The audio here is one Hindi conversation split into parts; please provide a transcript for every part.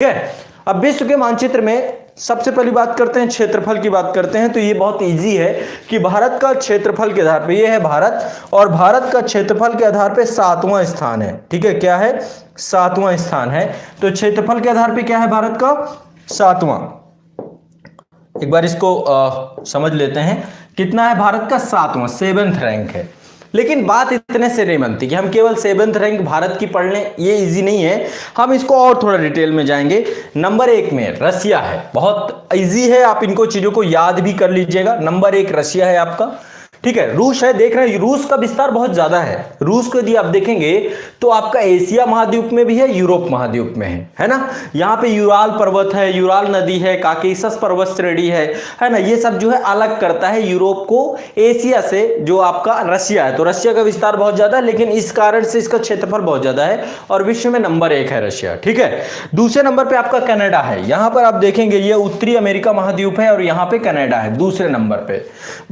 ठीक है। अब विश्व के मानचित्र में सबसे पहली बात करते हैं, क्षेत्रफल की बात करते हैं। तो ये बहुत इजी है कि भारत का क्षेत्रफल के आधार पे, ये है भारत, और भारत का क्षेत्रफल के आधार पे 7वां स्थान है। ठीक है, क्या है? 7वां स्थान है। तो क्षेत्रफल के आधार पे क्या है भारत का? 7वां। एक बार इसको समझ लेते हैं, कितना है भारत का? 7वां, 7th रैंक है। लेकिन बात इतने से नहीं बनती कि हम केवल 7th रैंक भारत की पढ़ लें, ये इजी नहीं है। हम इसको और थोड़ा डिटेल में जाएंगे। नंबर 1 में रसिया है, बहुत इजी है, आप इनको चीजों को याद भी कर लीजिएगा। नंबर 1 रसिया है आपका। ठीक है, रूस है, देख रहे हैं रूस का विस्तार बहुत ज्यादा है। रूस को यदि आप देखेंगे तो आपका एशिया महाद्वीप में भी है, यूरोप महाद्वीप में है ना। यहाँ पे यूराल पर्वत है, यूराल नदी है, काकेशस पर्वत श्रेणी है ना। ये सब जो है अलग करता है यूरोप को एशिया से, जो आपका रशिया है। तो रशिया का विस्तार बहुत ज्यादा है, लेकिन इस कारण से इसका क्षेत्रफल बहुत ज्यादा है और विश्व में नंबर 1 है रशिया। ठीक है, दूसरे नंबर पे आपका कनाडा है। यहां पर आप देखेंगे ये उत्तरी अमेरिका महाद्वीप है और यहां पे कनाडा है दूसरे नंबर पे।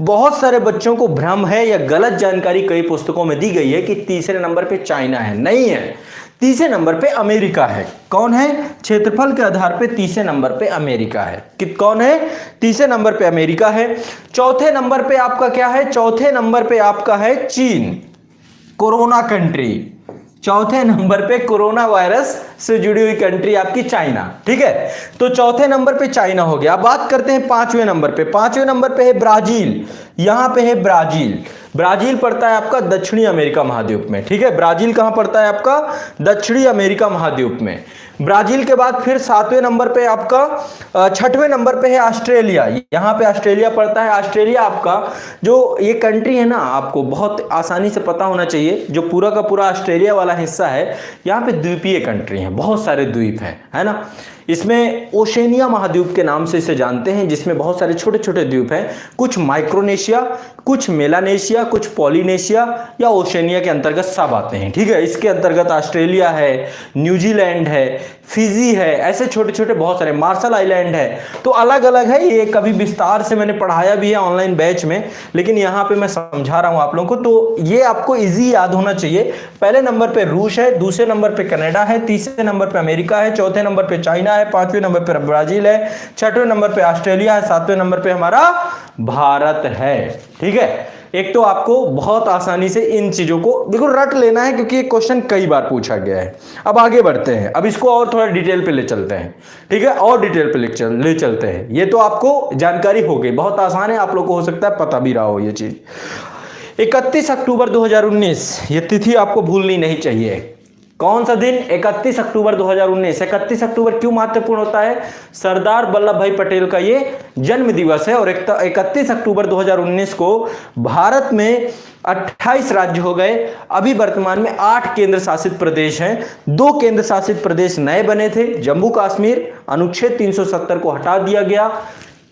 बहुत सारे बच्चों को भ्रम है या गलत जानकारी कई पुस्तकों में दी गई है कि तीसरे नंबर पे चाइना है। नहीं है, तीसरे नंबर पे अमेरिका है। कौन है? क्षेत्रफल के आधार पे तीसरे नंबर पे अमेरिका है। कौन है? तीसरे नंबर पे अमेरिका है। चौथे नंबर पे आपका क्या है? चौथे नंबर पे आपका है चीन, कोरोना कंट्री। चौथे नंबर पे कोरोना वायरस से जुड़ी हुई कंट्री आपकी चाइना। ठीक है, तो चौथे नंबर पे चाइना हो गया। अब बात करते हैं 5वें नंबर पे। 5वें नंबर पे है ब्राजील। यहां पे है ब्राजील। ब्राजील पड़ता है आपका दक्षिणी अमेरिका महाद्वीप में। ठीक है, ब्राजील कहां पड़ता है आपका? दक्षिणी अमेरिका महाद्वीप में। ब्राजील के बाद फिर 7वें नंबर पे आपका 6वें नंबर पे है ऑस्ट्रेलिया। यहां पे ऑस्ट्रेलिया पड़ता है। ऑस्ट्रेलिया आपका जो ये कंट्री है ना, आपको बहुत आसानी से पता होना चाहिए, जो पूरा का पूरा ऑस्ट्रेलिया वाला हिस्सा है, यहाँ पे द्वीपीय कंट्री है, बहुत सारे द्वीप हैं, है ना। इसमें ओशेनिया महाद्वीप के नाम से इसे जानते हैं, जिसमें बहुत सारे छोटे छोटे द्वीप हैं। कुछ माइक्रोनेशिया, कुछ मेलानेशिया, कुछ पॉलिनेशिया या ओशेनिया के अंतर्गत सब आते हैं। ठीक है, इसके अंतर्गत ऑस्ट्रेलिया है, न्यूजीलैंड है, फिजी है, ऐसे छोटे छोटे बहुत सारे, मार्शल आइलैंड है। तो अलग अलग है ये, कभी विस्तार से मैंने पढ़ाया भी है ऑनलाइन बैच में, लेकिन यहाँ पे मैं समझा रहा हूँ आप लोगों को। तो ये आपको इजी याद होना चाहिए। पहले नंबर पे रूस है, दूसरे नंबर पे कनाडा है, तीसरे नंबर पे अमेरिका है, चौथे नंबर पे चाइना है, 5वें नंबर पे ब्राजील है, 6वें नंबर पे ऑस्ट्रेलिया है, 7वें नंबर पे हमारा भारत है। ठीक है, एक तो आपको बहुत आसानी से इन चीजों को बिल्कुल रट लेना है, क्योंकि ये क्वेश्चन कई बार पूछा गया है। अब आगे बढ़ते हैं, अब इसको और थोड़ा डिटेल पे ले चलते हैं। ठीक है, और डिटेल पे ले चलते हैं। ये तो आपको जानकारी हो गई, बहुत आसान है, आप लोग को हो सकता है पता भी रहा हो ये चीज। 31 अक्टूबर 2019, ये तिथि आपको भूलनी नहीं चाहिए। कौन सा दिन? 31 अक्टूबर 2019। 31 अक्टूबर क्यों महत्वपूर्ण होता है? सरदार वल्लभ भाई पटेल का ये जन्म दिवस है। और 31 अक्टूबर 2019 को भारत में 28 राज्य हो गए। अभी वर्तमान में 8 केंद्र शासित प्रदेश हैं। 2 केंद्र शासित प्रदेश नए बने थे, जम्मू कश्मीर, अनुच्छेद 370 को हटा दिया गया,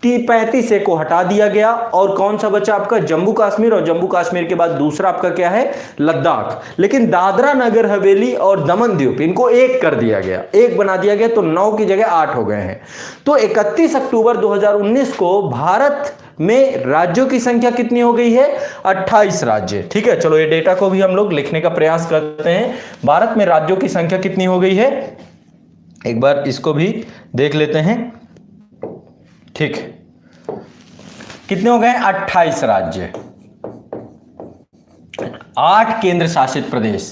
35 को हटा दिया गया, और कौन सा बचा आपका? जम्मू कश्मीर, और जम्मू कश्मीर के बाद दूसरा आपका क्या है? लद्दाख। लेकिन दादरा नगर हवेली और दमन द्वीप, इनको एक कर दिया गया, एक बना दिया गया, तो 9 की जगह 8 हो गए हैं। तो 31 अक्टूबर 2019 को भारत में राज्यों की संख्या कितनी हो गई है? 28 राज्य। ठीक है, चलो ये डेटा को भी हम लोग लिखने का प्रयास करते हैं। भारत में राज्यों की संख्या कितनी हो गई है, एक बार इसको भी देख लेते हैं। ठीक, कितने हो गए? 28 राज्य, 8 केंद्र शासित प्रदेश।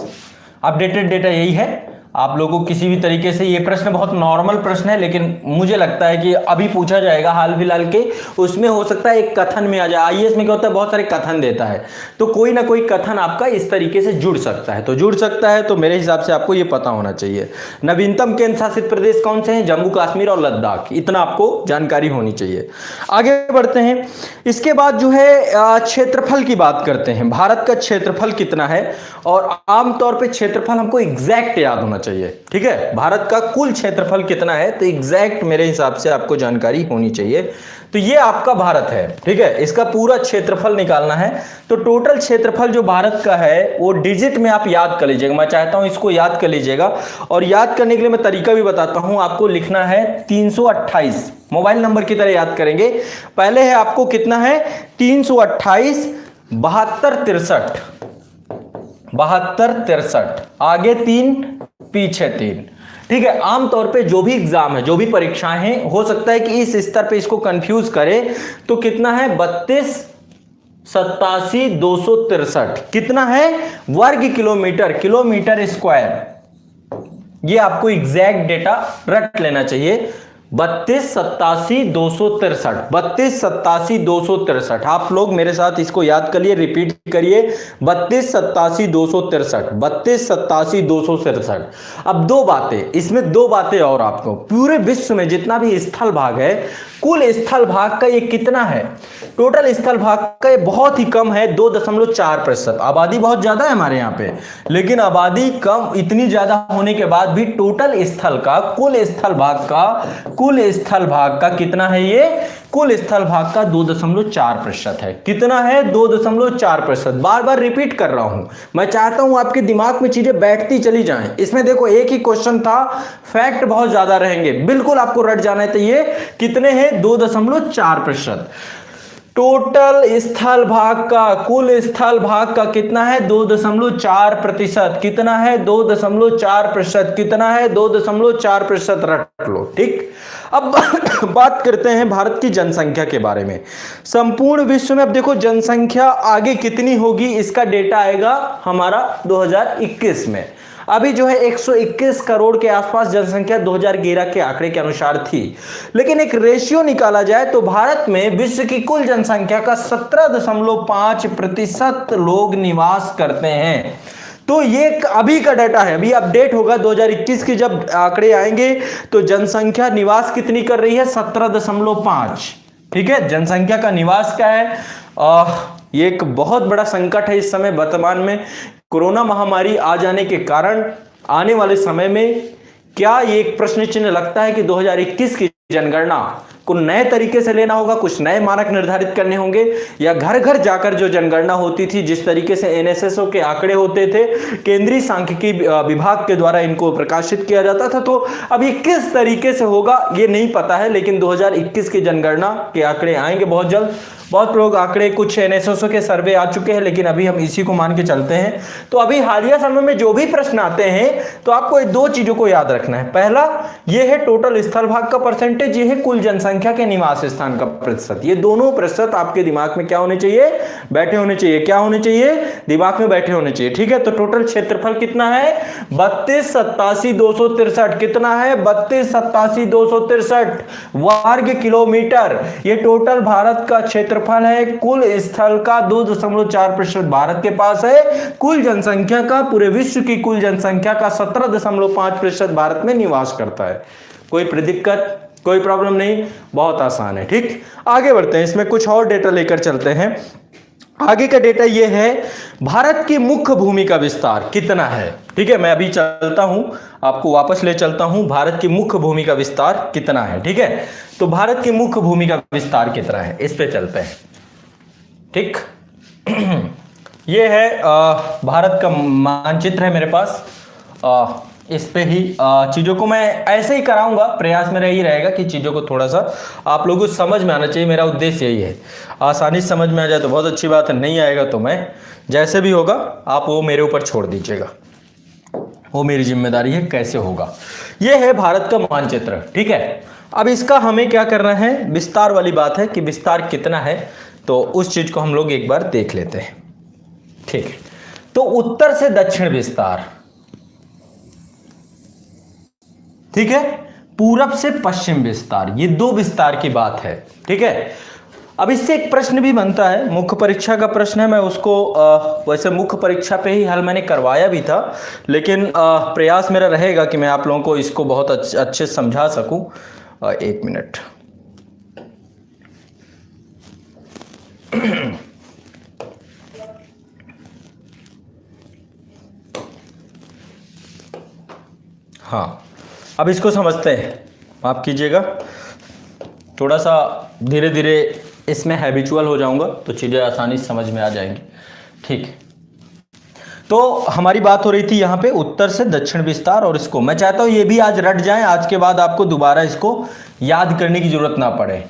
अपडेटेड डेटा यही है। आप लोगों को किसी भी तरीके से, ये प्रश्न बहुत नॉर्मल प्रश्न है, लेकिन मुझे लगता है कि अभी पूछा जाएगा हाल फिलहाल के, उसमें हो सकता है एक कथन में आ जाए। आईएएस में क्या होता है, बहुत सारे कथन देता है, तो कोई ना कोई कथन आपका इस तरीके से जुड़ सकता है। तो जुड़ सकता है, तो मेरे हिसाब से आपको ये पता होना चाहिए। नवीनतम केंद्र शासित प्रदेश कौन से हैं? जम्मू कश्मीर और लद्दाख। इतना आपको जानकारी होनी चाहिए। आगे बढ़ते हैं। इसके बाद जो है क्षेत्रफल की बात करते हैं। भारत का क्षेत्रफल कितना है, और आमतौर पर क्षेत्रफल हमको एग्जैक्ट याद होना चाहिए। ठीक है, भारत का कुल क्षेत्रफल कितना है, तो एग्जैक्ट मेरे हिसाब से आपको जानकारी होनी चाहिए। तो ये आपका भारत है। ठीक है, इसका पूरा क्षेत्रफल निकालना है। तो टोटल क्षेत्रफल जो भारत का है वो डिजिट में आप याद कर लीजिएगा। मैं चाहता हूं इसको याद कर लीजिएगा, और याद करने के लिए मैं तरीका भी बताता हूं। आपको लिखना है 328, मोबाइल नंबर की तरह याद करेंगे। पहले है आपको कितना है? 328 72 63, आगे 3 पीछे 3। ठीक है, आमतौर पे जो भी एग्जाम है, जो भी परीक्षाएं हैं, हो सकता है कि इस स्तर पे इसको कंफ्यूज करे। तो कितना है 32 87 263 कितना है वर्ग किलोमीटर, किलोमीटर स्क्वायर। ये आपको एग्जैक्ट डेटा रट लेना चाहिए। 32 87 263, 32 87 263। आप लोग मेरे साथ इसको याद करिए, रिपीट करिए, 32 87 263, 32 87 263। अब दो बातें, इसमें दो बातें और आपको, पूरे विश्व में जितना भी स्थल भाग है, कुल स्थल भाग का ये कितना है, टोटल स्थल भाग का ये बहुत ही कम है, 2.4%। आबादी बहुत ज्यादा है हमारे यहाँ पे, लेकिन आबादी कम, इतनी ज्यादा होने के बाद भी टोटल स्थल का, कुल स्थल भाग का कितना है, ये कुल स्थल भाग का 2.4% है। कितना है 2.4%। बार बार रिपीट कर रहा हूं, मैं चाहता हूं आपके दिमाग में चीजें बैठती चली जाएं। इसमें देखो एक ही क्वेश्चन था, फैक्ट बहुत ज्यादा रहेंगे, बिल्कुल आपको रट जाना है। तो ये कितने हैं 2.4%। टोटल स्थल भाग का, कुल स्थल भाग का कितना है 2.4%। कितना है 2.4%। कितना है 2.4%। रट लो, ठीक। अब बात करते हैं भारत की जनसंख्या के बारे में। संपूर्ण विश्व में अब देखो जनसंख्या आगे कितनी होगी, इसका डेटा आएगा हमारा 2021 में। अभी जो है 121 करोड़ के आसपास जनसंख्या 2011 के आंकड़े के अनुसार थी, लेकिन एक रेशियो निकाला जाए तो भारत में विश्व की कुल जनसंख्या का 17.5% लोग निवास करते हैं। तो ये अभी का डाटा है, अभी अपडेट होगा 2021 की जब आंकड़े आएंगे तो जनसंख्या निवास कितनी कर रही है 17.5। ठीक है, जनसंख्या का निवास क्या है। ये एक बहुत बड़ा संकट है इस समय वर्तमान में। कोरोना महामारी आ जाने के कारण आने वाले समय में क्या ये एक प्रश्न चिन्ह लगता है कि 2021 की जनगणना को नए तरीके से लेना होगा, कुछ नए मानक निर्धारित करने होंगे, या घर घर जाकर जो जनगणना होती थी, जिस तरीके से एनएसएसओ के आंकड़े होते थे, केंद्रीय सांख्यिकी विभाग के द्वारा इनको प्रकाशित किया जाता था, तो अब ये किस तरीके से होगा ये नहीं पता है। लेकिन 2021 की जनगणना के आंकड़े आएंगे बहुत जल्द। बहुत लोग आंकड़े, कुछ एनएसएसओ के सर्वे आ चुके हैं, लेकिन अभी हम इसी को मान के चलते हैं। तो अभी हालिया समय में जो भी प्रश्न आते हैं तो आपको दो चीजों को याद रखना है। पहला ये है टोटल स्थल भाग का परसेंटेज, ये है कुल जनसंख्या के निवास स्थान का प्रतिशत। ये दोनों प्रतिशत आपके दिमाग में क्या होने चाहिए, बैठे होने चाहिए। क्या होने चाहिए, दिमाग में बैठे होने चाहिए। ठीक है, तो टोटल क्षेत्रफल कितना है 32 87 263। कितना है 32 87 263 वर्ग किलोमीटर। ये टोटल भारत का क्षेत्र फल है। कुल स्थल का 2.4% भारत के पास है। कुल जनसंख्या का, पूरे विश्व की कुल जनसंख्या का 17.5% भारत में निवास करता है। कोई दिक्कत, कोई प्रॉब्लम नहीं, बहुत आसान है। ठीक, आगे बढ़ते हैं, इसमें कुछ और डेटा लेकर चलते हैं। आगे का डेटा यह है भारत की मुख्य भूमि का विस्तार कितना है। ठीक है, मैं अभी चलता हूं, आपको वापस ले चलता हूं, भारत की मुख्य भूमि का विस्तार कितना है। ठीक है, तो भारत की मुख्य भूमि का विस्तार कितना है, इस पे चलते हैं। ठीक, ये है भारत का मानचित्र है मेरे पास। इस पे ही चीज़ों को मैं ऐसे ही कराऊंगा, प्रयास मेरा यही रहेगा कि चीज़ों को थोड़ा सा आप लोगों को समझ में आना चाहिए। मेरा उद्देश्य यही है, आसानी से समझ में आ जाए तो बहुत अच्छी बात है, नहीं आएगा तो मैं जैसे भी होगा आप वो मेरे ऊपर छोड़ दीजिएगा, वो मेरी जिम्मेदारी है कैसे होगा। ये है भारत का मानचित्र। ठीक है, अब इसका हमें क्या करना है, विस्तार वाली बात है कि विस्तार कितना है, तो उस चीज़ को हम लोग एक बार देख लेते हैं। ठीक है, तो उत्तर से दक्षिण विस्तार, ठीक है, पूरब से पश्चिम विस्तार, ये दो विस्तार की बात है। ठीक है, अब इससे एक प्रश्न भी बनता है, मुख्य परीक्षा का प्रश्न है। मैं उसको वैसे मुख्य परीक्षा पे ही हल मैंने करवाया भी था, लेकिन प्रयास मेरा रहेगा कि मैं आप लोगों को इसको बहुत अच्छे से समझा सकूं। एक मिनट, हाँ, अब इसको समझते हैं। माफ कीजिएगा, थोड़ा सा धीरे धीरे इसमें हैबिचुअल हो जाऊंगा तो चीज़ें आसानी से समझ में आ जाएंगी। ठीक, तो हमारी बात हो रही थी यहाँ पे उत्तर से दक्षिण विस्तार, और इसको मैं चाहता हूँ ये भी आज रट जाए, आज के बाद आपको दोबारा इसको याद करने की जरूरत ना पड़े।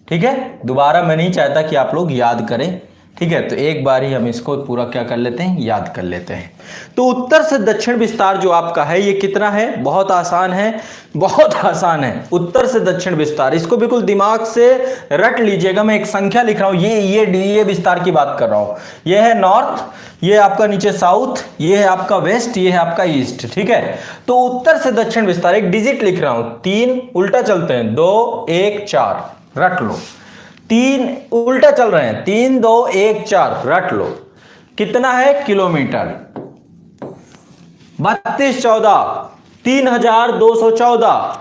ठीक है, दोबारा मैं नहीं चाहता कि आप लोग याद करें ठीक है, तो एक बार ही हम इसको पूरा क्या कर लेते हैं, याद कर लेते हैं। तो उत्तर से दक्षिण विस्तार जो आपका है ये कितना है, बहुत आसान है, बहुत आसान है। उत्तर से दक्षिण विस्तार, इसको बिल्कुल दिमाग से रट लीजिएगा। मैं एक संख्या लिख रहा हूं, ये विस्तार की बात कर रहा हूं। ये है नॉर्थ, ये आपका नीचे साउथ, ये है आपका वेस्ट, ये है आपका ईस्ट। ठीक है, तो उत्तर से दक्षिण विस्तार, एक डिजिट लिख रहा हूं, 3 उल्टा चलते हैं, 2 1 4 रट लो। 3 उल्टा चल रहे हैं, 3 2 1 4 रट लो। कितना है किलोमीटर, 32 14 3214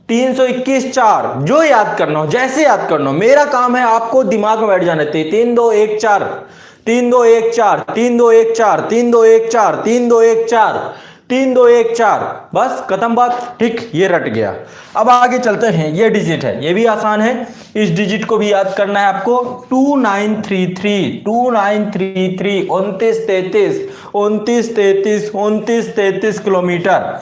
321 4, जो याद करना हो, जैसे याद करना हो। मेरा काम है आपको दिमाग में बैठ जाने चाहिए। 3 2 1 4 3 2 1 4 3 2 1 4 3 2 1 4 3 2 1 4 3 2 1 4, बस खत्म बात। ठीक, ये रट गया। अब आगे चलते हैं, ये डिजिट है, ये भी आसान है, इस डिजिट को भी याद करना है आपको। 2933 2933 29 33 29 33 29 33 किलोमीटर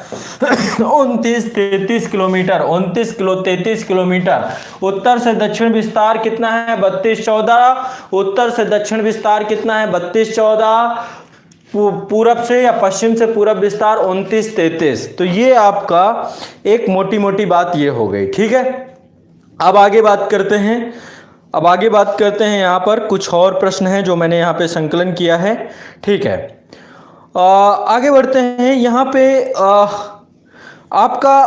29 33 किलोमीटर 29 किलो 33 किलोमीटर। उत्तर से दक्षिण विस्तार कितना है, 32 14। उत्तर से दक्षिण विस्तार कितना है, 32 14। पूरब से या पश्चिम से पूरब विस्तार 29 33। तो ये आपका एक मोटी मोटी बात ये हो गई। ठीक है, अब आगे बात करते हैं। अब आगे बात करते हैं, यहाँ पर कुछ और प्रश्न हैं जो मैंने यहाँ पे संकलन किया है। ठीक है, आगे बढ़ते हैं। यहाँ पे आपका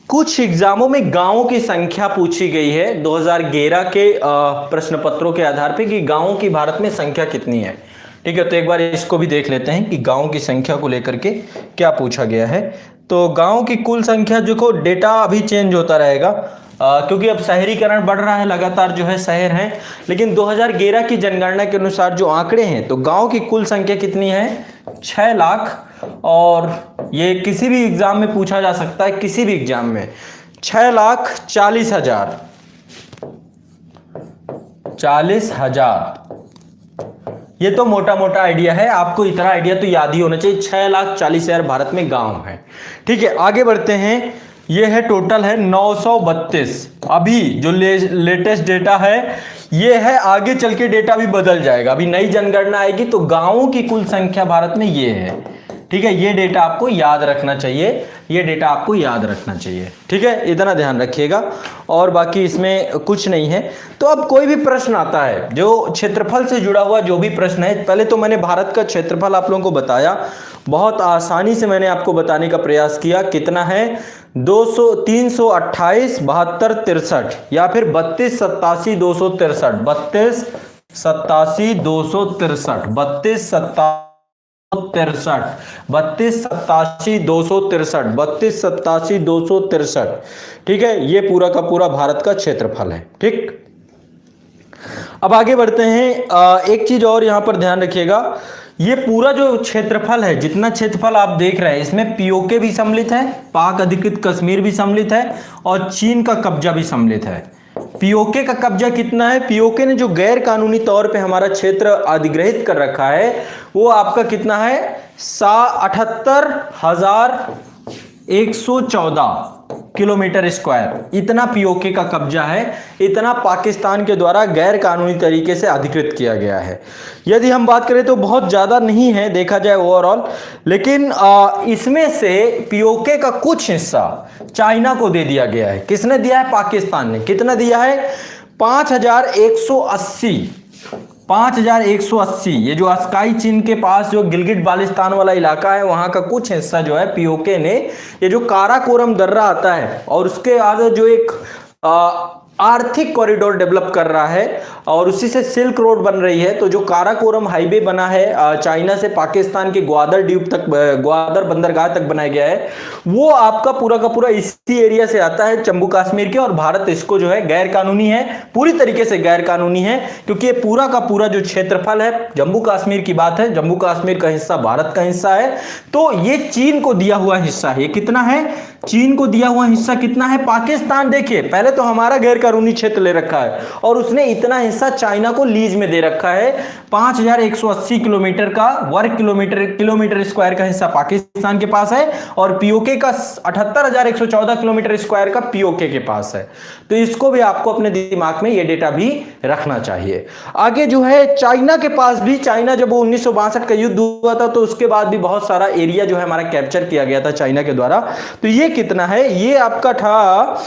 कुछ एग्जामों में गांवों की संख्या पूछी गई है 2011 के प्रश्न पत्रों के आधार पे कि गांवों की भारत में संख्या कितनी है। ठीक है, तो एक बार इसको भी देख लेते हैं कि गांवों की संख्या को लेकर के क्या पूछा गया है। तो गांवों की कुल संख्या जो डेटा अभी चेंज होता रहेगा, क्योंकि अब शहरीकरण बढ़ रहा है, लगातार जो है शहर हैं। लेकिन 2011 की जनगणना के अनुसार जो आंकड़े हैं, तो गांव की कुल संख्या कितनी है, 6 लाख। और ये किसी भी एग्जाम में पूछा जा सकता है, किसी भी एग्जाम में 6,40,000 40,000। ये तो मोटा मोटा आइडिया है, आपको इतना आइडिया तो याद ही होना चाहिए। 6,40,000 भारत में गांव है। ठीक है, आगे बढ़ते हैं। ये है टोटल है 932। अभी जो लेटेस्ट डेटा है ये है, आगे चल के डेटा भी बदल जाएगा। अभी नई जनगणना आएगी तो गांवों की कुल संख्या भारत में ये है। ठीक है, ये डेटा आपको याद रखना चाहिए, ये डेटा आपको याद रखना चाहिए। ठीक है, इतना ध्यान रखिएगा, और बाकी इसमें कुछ नहीं है। तो अब कोई भी प्रश्न आता है जो क्षेत्रफल से जुड़ा हुआ, जो भी प्रश्न है, पहले तो मैंने भारत का क्षेत्रफल आप लोगों को बताया, बहुत आसानी से मैंने आपको बताने का प्रयास किया। कितना है, 200 328 72 63 या फिर 32 87 263 32 87 263 32 87 263 32 87 263। ठीक है, ये पूरा का पूरा भारत का क्षेत्रफल है। ठीक, अब आगे बढ़ते हैं। एक चीज और यहां पर ध्यान रखिएगा, ये पूरा जो क्षेत्रफल है, जितना क्षेत्रफल आप देख रहे हैं, इसमें पीओके भी सम्मिलित है, पाक अधिकृत कश्मीर भी सम्मिलित है, और चीन का कब्जा भी सम्मिलित है। पीओके का कब्जा कितना है, पीओके ने जो गैर कानूनी तौर पे हमारा क्षेत्र अधिग्रहित कर रखा है, वो आपका कितना है, 78,114 किलोमीटर स्क्वायर। इतना पीओके का कब्जा है, इतना पाकिस्तान के द्वारा गैर कानूनी तरीके से अधिकृत किया गया है। यदि हम बात करें तो बहुत ज़्यादा नहीं है देखा जाए ओवरऑल, लेकिन इसमें से पीओके का कुछ हिस्सा चाइना को दे दिया गया है। किसने दिया है, पाकिस्तान ने। कितना दिया है, 5,180। ये जो अस्काई चीन के पास जो गिलगिट बाल्टिस्तान वाला इलाका है, वहां का कुछ हिस्सा जो है पीओके ने, ये जो काराकोरम दर्रा आता है और उसके आगे जो एक आर्थिक कॉरिडोर डेवलप कर रहा है और उसी से सिल्क रोड बन रही है। तो जो काराकोरम हाईवे बना है चाइना से पाकिस्तान के ग्वादर द्वीप तक, ग्वादर बंदरगाह तक बनाया गया है, वो आपका पूरा का पूरा इसी एरिया से आता है, जम्मू कश्मीर के। और भारत इसको जो है गैर कानूनी है, पूरी तरीके से गैर कानूनी है, क्योंकि ये पूरा का पूरा जो क्षेत्रफल है, जम्मू कश्मीर की बात है, जम्मू कश्मीर का हिस्सा भारत का हिस्सा है, तो ये चीन को दिया हुआ हिस्सा है। ये कितना है, चीन को दिया हुआ हिस्सा कितना है? पाकिस्तान देखिए पहले तो हमारा गैर कानूनी क्षेत्र ले रखा है और उसने इतना हिस्सा चाइना को लीज में दे रखा है। 5180 किलोमीटर का वर्ग किलोमीटर स्क्वायर का हिस्सा पाकिस्तान के पास है और पीओके का 78,114 किलोमीटर स्क्वायर का पीओके के पास है। तो इसको भी आपको अपने दिमाग में ये डेटा भी रखना चाहिए। आगे जो है चाइना के पास भी, चाइना जब 1962 का युद्ध हुआ था तो उसके बाद भी बहुत सारा एरिया जो है हमारा कैप्चर किया गया था चाइना के द्वारा। तो ये कितना है? ये आपका था,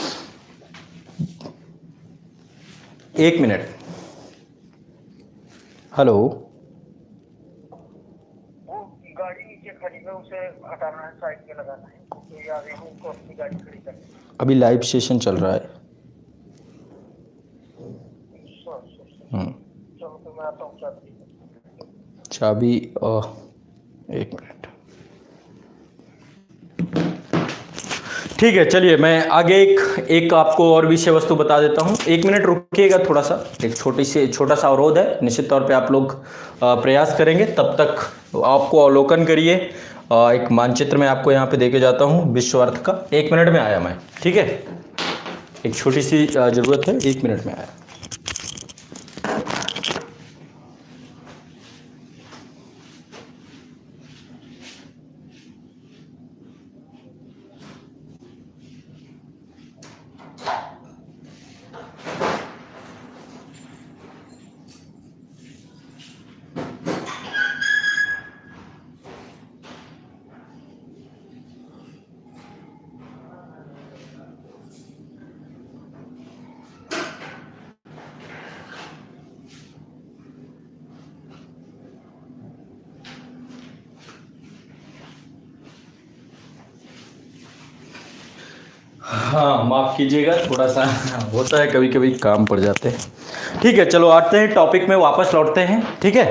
एक मिनट, हेलो, गाड़ी नीचे खड़ी है, उसे हटाना है, साइड पे लगाना है, तो ये आगे हमको अपनी गाड़ी खड़ी करनी है। अभी लाइव सेशन चल रहा है। चलो तो मैं आता हूँ चाबी, एक मिनट, ठीक है। चलिए मैं आगे एक आपको और विषय वस्तु बता देता हूं। एक मिनट रुकिएगा, थोड़ा सा एक छोटा सा अवरोध है, निश्चित तौर पे आप लोग प्रयास करेंगे, तब तक आपको अवलोकन करिए। एक मानचित्र में आपको यहाँ पे देके जाता हूँ विश्व अर्थ का। एक मिनट में आया मैं, ठीक है, एक छोटी सी जरूरत है, एक मिनट में आया। हाँ माफ कीजिएगा, थोड़ा सा होता है, कभी कभी काम पड़ जाते हैं। ठीक है, चलो आते हैं टॉपिक में, वापस लौटते हैं। ठीक है,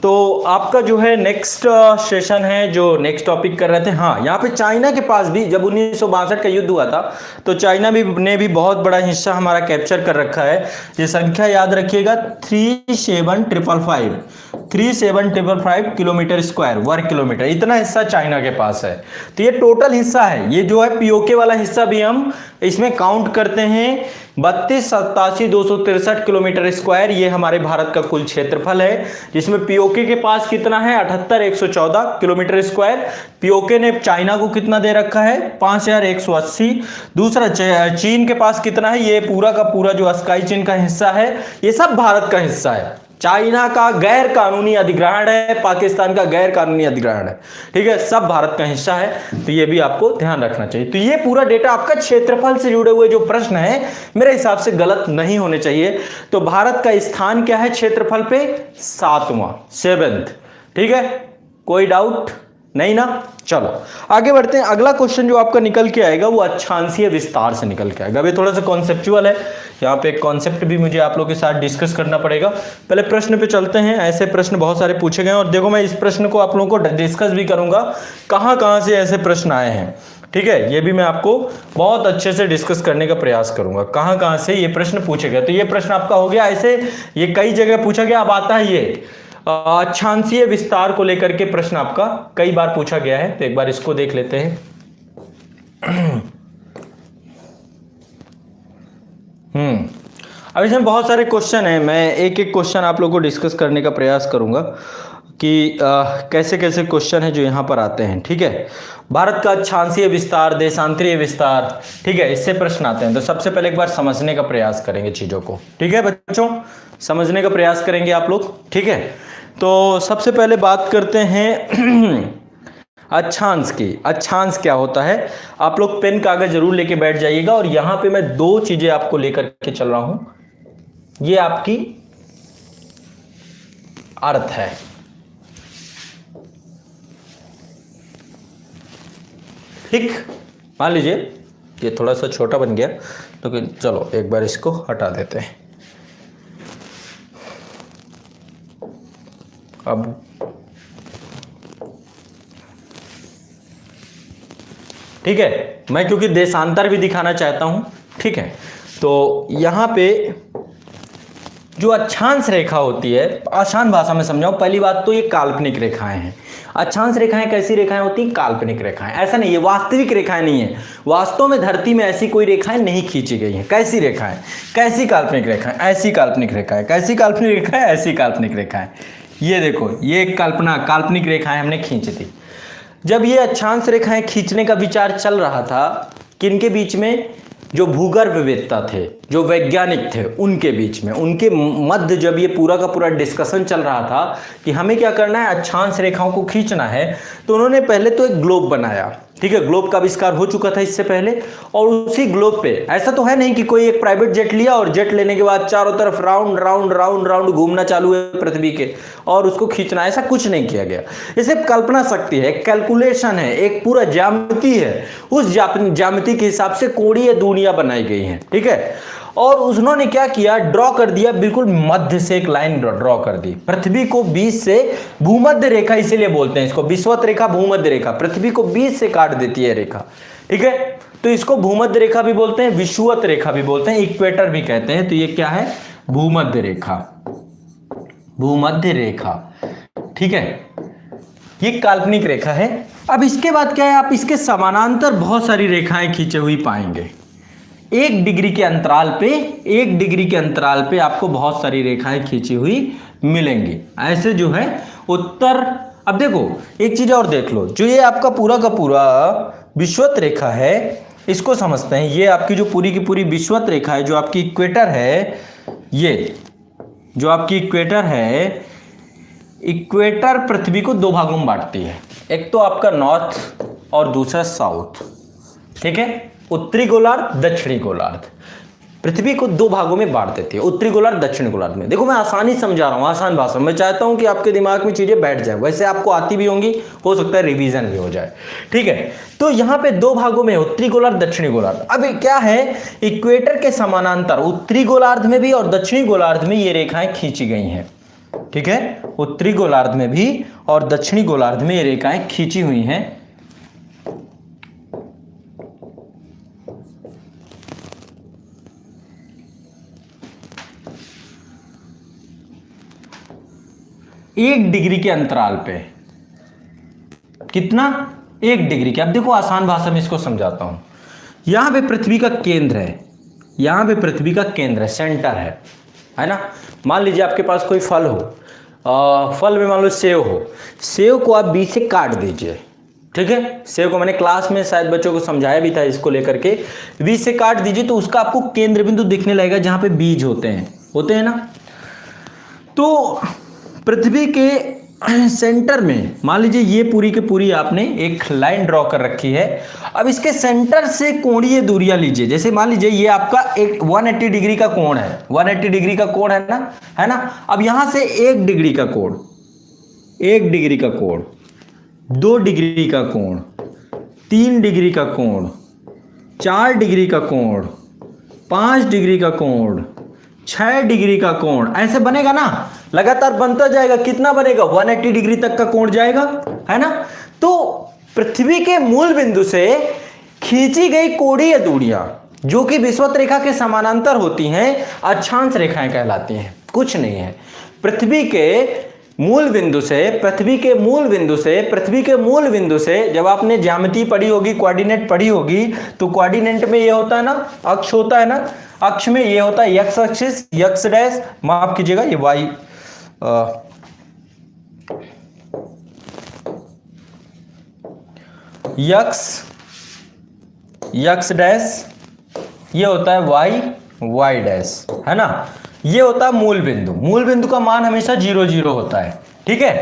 तो आपका जो है नेक्स्ट सेशन है, जो नेक्स्ट टॉपिक कर रहे थे, हाँ यहाँ पे चाइना के पास भी जब 1962 का युद्ध हुआ था तो चाइना ने भी बहुत बड़ा हिस्सा हमारा कैप्चर कर रखा है। ये संख्या याद रखिएगा, 3755 किलोमीटर स्क्वायर, वर्ग किलोमीटर, इतना हिस्सा चाइना के पास है। तो ये टोटल हिस्सा है, ये जो है पीओके वाला हिस्सा भी हम इसमें काउंट करते हैं। 32,87,263 किलोमीटर स्क्वायर ये हमारे भारत का कुल क्षेत्रफल है, जिसमें पीओके के पास कितना है? 78,114 किलोमीटर स्क्वायर। पीओके ने चाइना को कितना दे रखा है? 5,180। दूसरा चीन के पास कितना है? ये पूरा का पूरा जो स्काई चीन का हिस्सा है ये सब भारत का हिस्सा है। चाइना का गैर कानूनी अधिग्रहण है, पाकिस्तान का गैर कानूनी अधिग्रहण है, ठीक है, सब भारत का हिस्सा है। तो ये भी आपको ध्यान रखना चाहिए। तो ये पूरा डेटा आपका क्षेत्रफल से जुड़े हुए जो प्रश्न है मेरे हिसाब से गलत नहीं होने चाहिए। तो भारत का स्थान क्या है क्षेत्रफल पे? 7वां, ठीक है, कोई डाउट नहीं ना? चलो आगे बढ़ते हैं। अगला क्वेश्चन जो आपका निकल के आएगा वो अक्षांशीय विस्तार से निकल के आएगा। अभी थोड़ा सा कॉन्सेप्चुअल है, यहाँ पे एक कॉन्सेप्ट भी मुझे आप लोगों के साथ डिस्कस करना पड़ेगा। पहले प्रश्न पे चलते हैं। ऐसे प्रश्न बहुत सारे पूछे गए और देखो मैं इस प्रश्न को आप लोगों को डिस्कस भी करूंगा, कहाँ से ऐसे प्रश्न आए हैं, ठीक है, ये भी मैं आपको बहुत अच्छे से डिस्कस करने का प्रयास करूंगा, कहाँ से ये प्रश्न पूछे गए। तो ये प्रश्न आपका हो गया, ऐसे ये कई जगह पूछा गया। अब आता है ये अक्षांशीय विस्तार को लेकर के प्रश्न आपका कई बार पूछा गया है, तो एक बार इसको देख लेते हैं। अब इसमें बहुत सारे क्वेश्चन हैं, मैं एक एक क्वेश्चन आप लोगों को डिस्कस करने का प्रयास करूंगा कि कैसे कैसे क्वेश्चन है जो यहाँ पर आते हैं। ठीक है, भारत का अक्षांशीय विस्तार, देशांतरीय विस्तार, ठीक है, इससे प्रश्न आते हैं। तो सबसे पहले एक बार समझने का प्रयास करेंगे चीजों को, ठीक है बच्चों, समझने का प्रयास करेंगे आप लोग, ठीक है। तो सबसे पहले बात करते हैं अक्षांश की। अक्षांश क्या होता है? आप लोग पेन कागज जरूर लेके बैठ जाइएगा और यहां पे मैं दो चीजें आपको लेकर के चल रहा हूं। ये आपकी अर्थ है, ठीक, मान लीजिए ये थोड़ा सा छोटा बन गया, तो चलो एक बार इसको हटा देते हैं। अब ठीक है, मैं क्योंकि देशांतर भी दिखाना चाहता हूं, ठीक है, तो यहां पे जो अक्षांश रेखा होती है, आसान भाषा में समझाऊं, पहली बात तो ये काल्पनिक रेखाएं हैं। अक्षांश रेखाएं कैसी रेखाएं होती हैं? काल्पनिक रेखाएं। ऐसा नहीं है, वास्तविक रेखाएं नहीं है, वास्तव में धरती में ऐसी कोई रेखाएं नहीं खींची गई हैं। कैसी रेखाएं? कैसी काल्पनिक रेखाएं? ऐसी काल्पनिक रेखाएं। कैसी काल्पनिक रेखाएं? ऐसी काल्पनिक रेखाएं। ये देखो, ये एक काल्पनिक रेखाएं हमने खींची थी। जब ये अक्षांश रेखाएं खींचने का विचार चल रहा था, किनके बीच में? जो भूगर्भवेत्ता थे, जो वैज्ञानिक थे, उनके बीच में, उनके मध्य जब ये पूरा का पूरा डिस्कशन चल रहा था कि हमें क्या करना है, अक्षांश रेखाओं को खींचना है, तो उन्होंने पहले तो एक ग्लोब बनाया। ठीक है, ग्लोब का आविष्कार हो चुका था इससे पहले, और उसी ग्लोब पे ऐसा तो है नहीं कि कोई एक प्राइवेट जेट लिया और जेट लेने के बाद चारों तरफ राउंड राउंड राउंड राउंड घूमना चालू है पृथ्वी के और उसको खींचना, ऐसा कुछ नहीं किया गया। ये सिर्फ कल्पना शक्ति है, कैलकुलेशन है, एक पूरा ज्यामिति है। उस ज्यामिति के हिसाब से कोणीय दूरियां बनाई गई हैं। ठीक है, और उन्होंने क्या किया, ड्रॉ कर दिया, बिल्कुल मध्य से एक लाइन ड्रॉ कर दी। पृथ्वी को बीच से, भूमध्य रेखा इसीलिए बोलते हैं इसको, विषुवत रेखा, भूमध्य रेखा, पृथ्वी को बीच से काट देती है रेखा। ठीक है, तो इसको भूमध्य रेखा भी बोलते हैं, विषुवत रेखा भी बोलते हैं, इक्वेटर भी कहते हैं। तो ये क्या है? भूमध्य रेखा, भूमध्य रेखा। ठीक है, ये काल्पनिक रेखा है। अब इसके बाद क्या है, आप इसके समानांतर बहुत सारी रेखाएं खींचे हुई पाएंगे। 1 डिग्री के अंतराल पे, 1 डिग्री के अंतराल पे आपको बहुत सारी रेखाएं खींची हुई मिलेंगी। ऐसे जो है उत्तर, अब देखो एक चीज और देख लो, जो ये आपका पूरा का पूरा विषुवत रेखा है, इसको समझते हैं। ये आपकी जो पूरी की पूरी विषुवत रेखा है, जो आपकी इक्वेटर है, ये जो आपकी इक्वेटर है, इक्वेटर पृथ्वी को 2 भागों में बांटती है। एक तो आपका नॉर्थ और दूसरा साउथ। ठीक है, उत्तरी गोलार्ध, दक्षिणी गोलार्ध। पृथ्वी को 2 भागों में बांट देती है, उत्तरी गोलार्ध, दक्षिणी गोलार्ध में। देखो मैं आसानी समझा रहा हूँ, आसान भाषा में, चाहता हूँ कि आपके दिमाग में चीजें बैठ जाए। वैसे आपको आती भी होंगी, हो सकता है रिवीजन भी हो जाए। ठीक है, तो यहाँ पे 2 भागों में उत्तरी गोलार्ध, दक्षिणी गोलार्ध। अब क्या है, इक्वेटर के समानांतर उत्तरी गोलार्ध में भी और दक्षिणी गोलार्ध में ये रेखाएं खींची गई हैं। ठीक है, उत्तरी गोलार्ध में भी और दक्षिणी गोलार्ध में ये रेखाएं खींची हुई हैं। एक डिग्री के अंतराल पे। कितना? 1 डिग्री के। अब देखो आसान भाषा में इसको समझाता हूं। यहां पे पृथ्वी का केंद्र है, यहां पे पृथ्वी का केंद्र है, सेंटर है ना। मान लीजिए आपके पास कोई फल हो, फल में मान लो सेव हो, सेव को आप बीच से काट दीजिए। ठीक है, सेव को मैंने क्लास में शायद बच्चों को समझाया भी था, इसको लेकर के बीच से काट दीजिए तो उसका आपको केंद्र बिंदु दिखने लगेगा जहां पे बीज होते हैं ना। तो पृथ्वी के सेंटर में मान लीजिए ये पूरी की पूरी आपने एक लाइन ड्रॉ कर रखी है। अब इसके सेंटर से कोणीय दूरियां लीजिए। जैसे मान लीजिए ये आपका एक 180 डिग्री का कोण है, 180 डिग्री का कोण है ना। अब यहां से 1 डिग्री का कोण, 1 डिग्री का कोण, 2 डिग्री का कोण, 3 डिग्री का कोण, 4 डिग्री का कोण, 5 डिग्री का कोण, 6 डिग्री का कोण, ऐसे बनेगा ना, लगातार बनता जाएगा। कितना बनेगा? 180 डिग्री तक का कोण जाएगा, है ना। तो पृथ्वी के मूल बिंदु से खींची गई कोणीय दूरियां जो कि विषुवत रेखा के समानांतर होती हैं, अक्षांश रेखाएं कहलाती हैं। कुछ नहीं है, पृथ्वी के मूल बिंदु से, पृथ्वी के मूल बिंदु से जब आपने ज्यामिति पढ़ी होगी, कोऑर्डिनेट पढ़ी होगी, तो कोऑर्डिनेट में ये होता है ना, अक्ष होता है ना, अक्ष में ये होता है एक्स एक्सिस, एक्स डैश, माफ कीजिएगा ये वाई, एक्स डैश, ये होता है वाई डैश, है ना। ये होता है मूल बिंदु का मान हमेशा 0 0 होता है। ठीक है,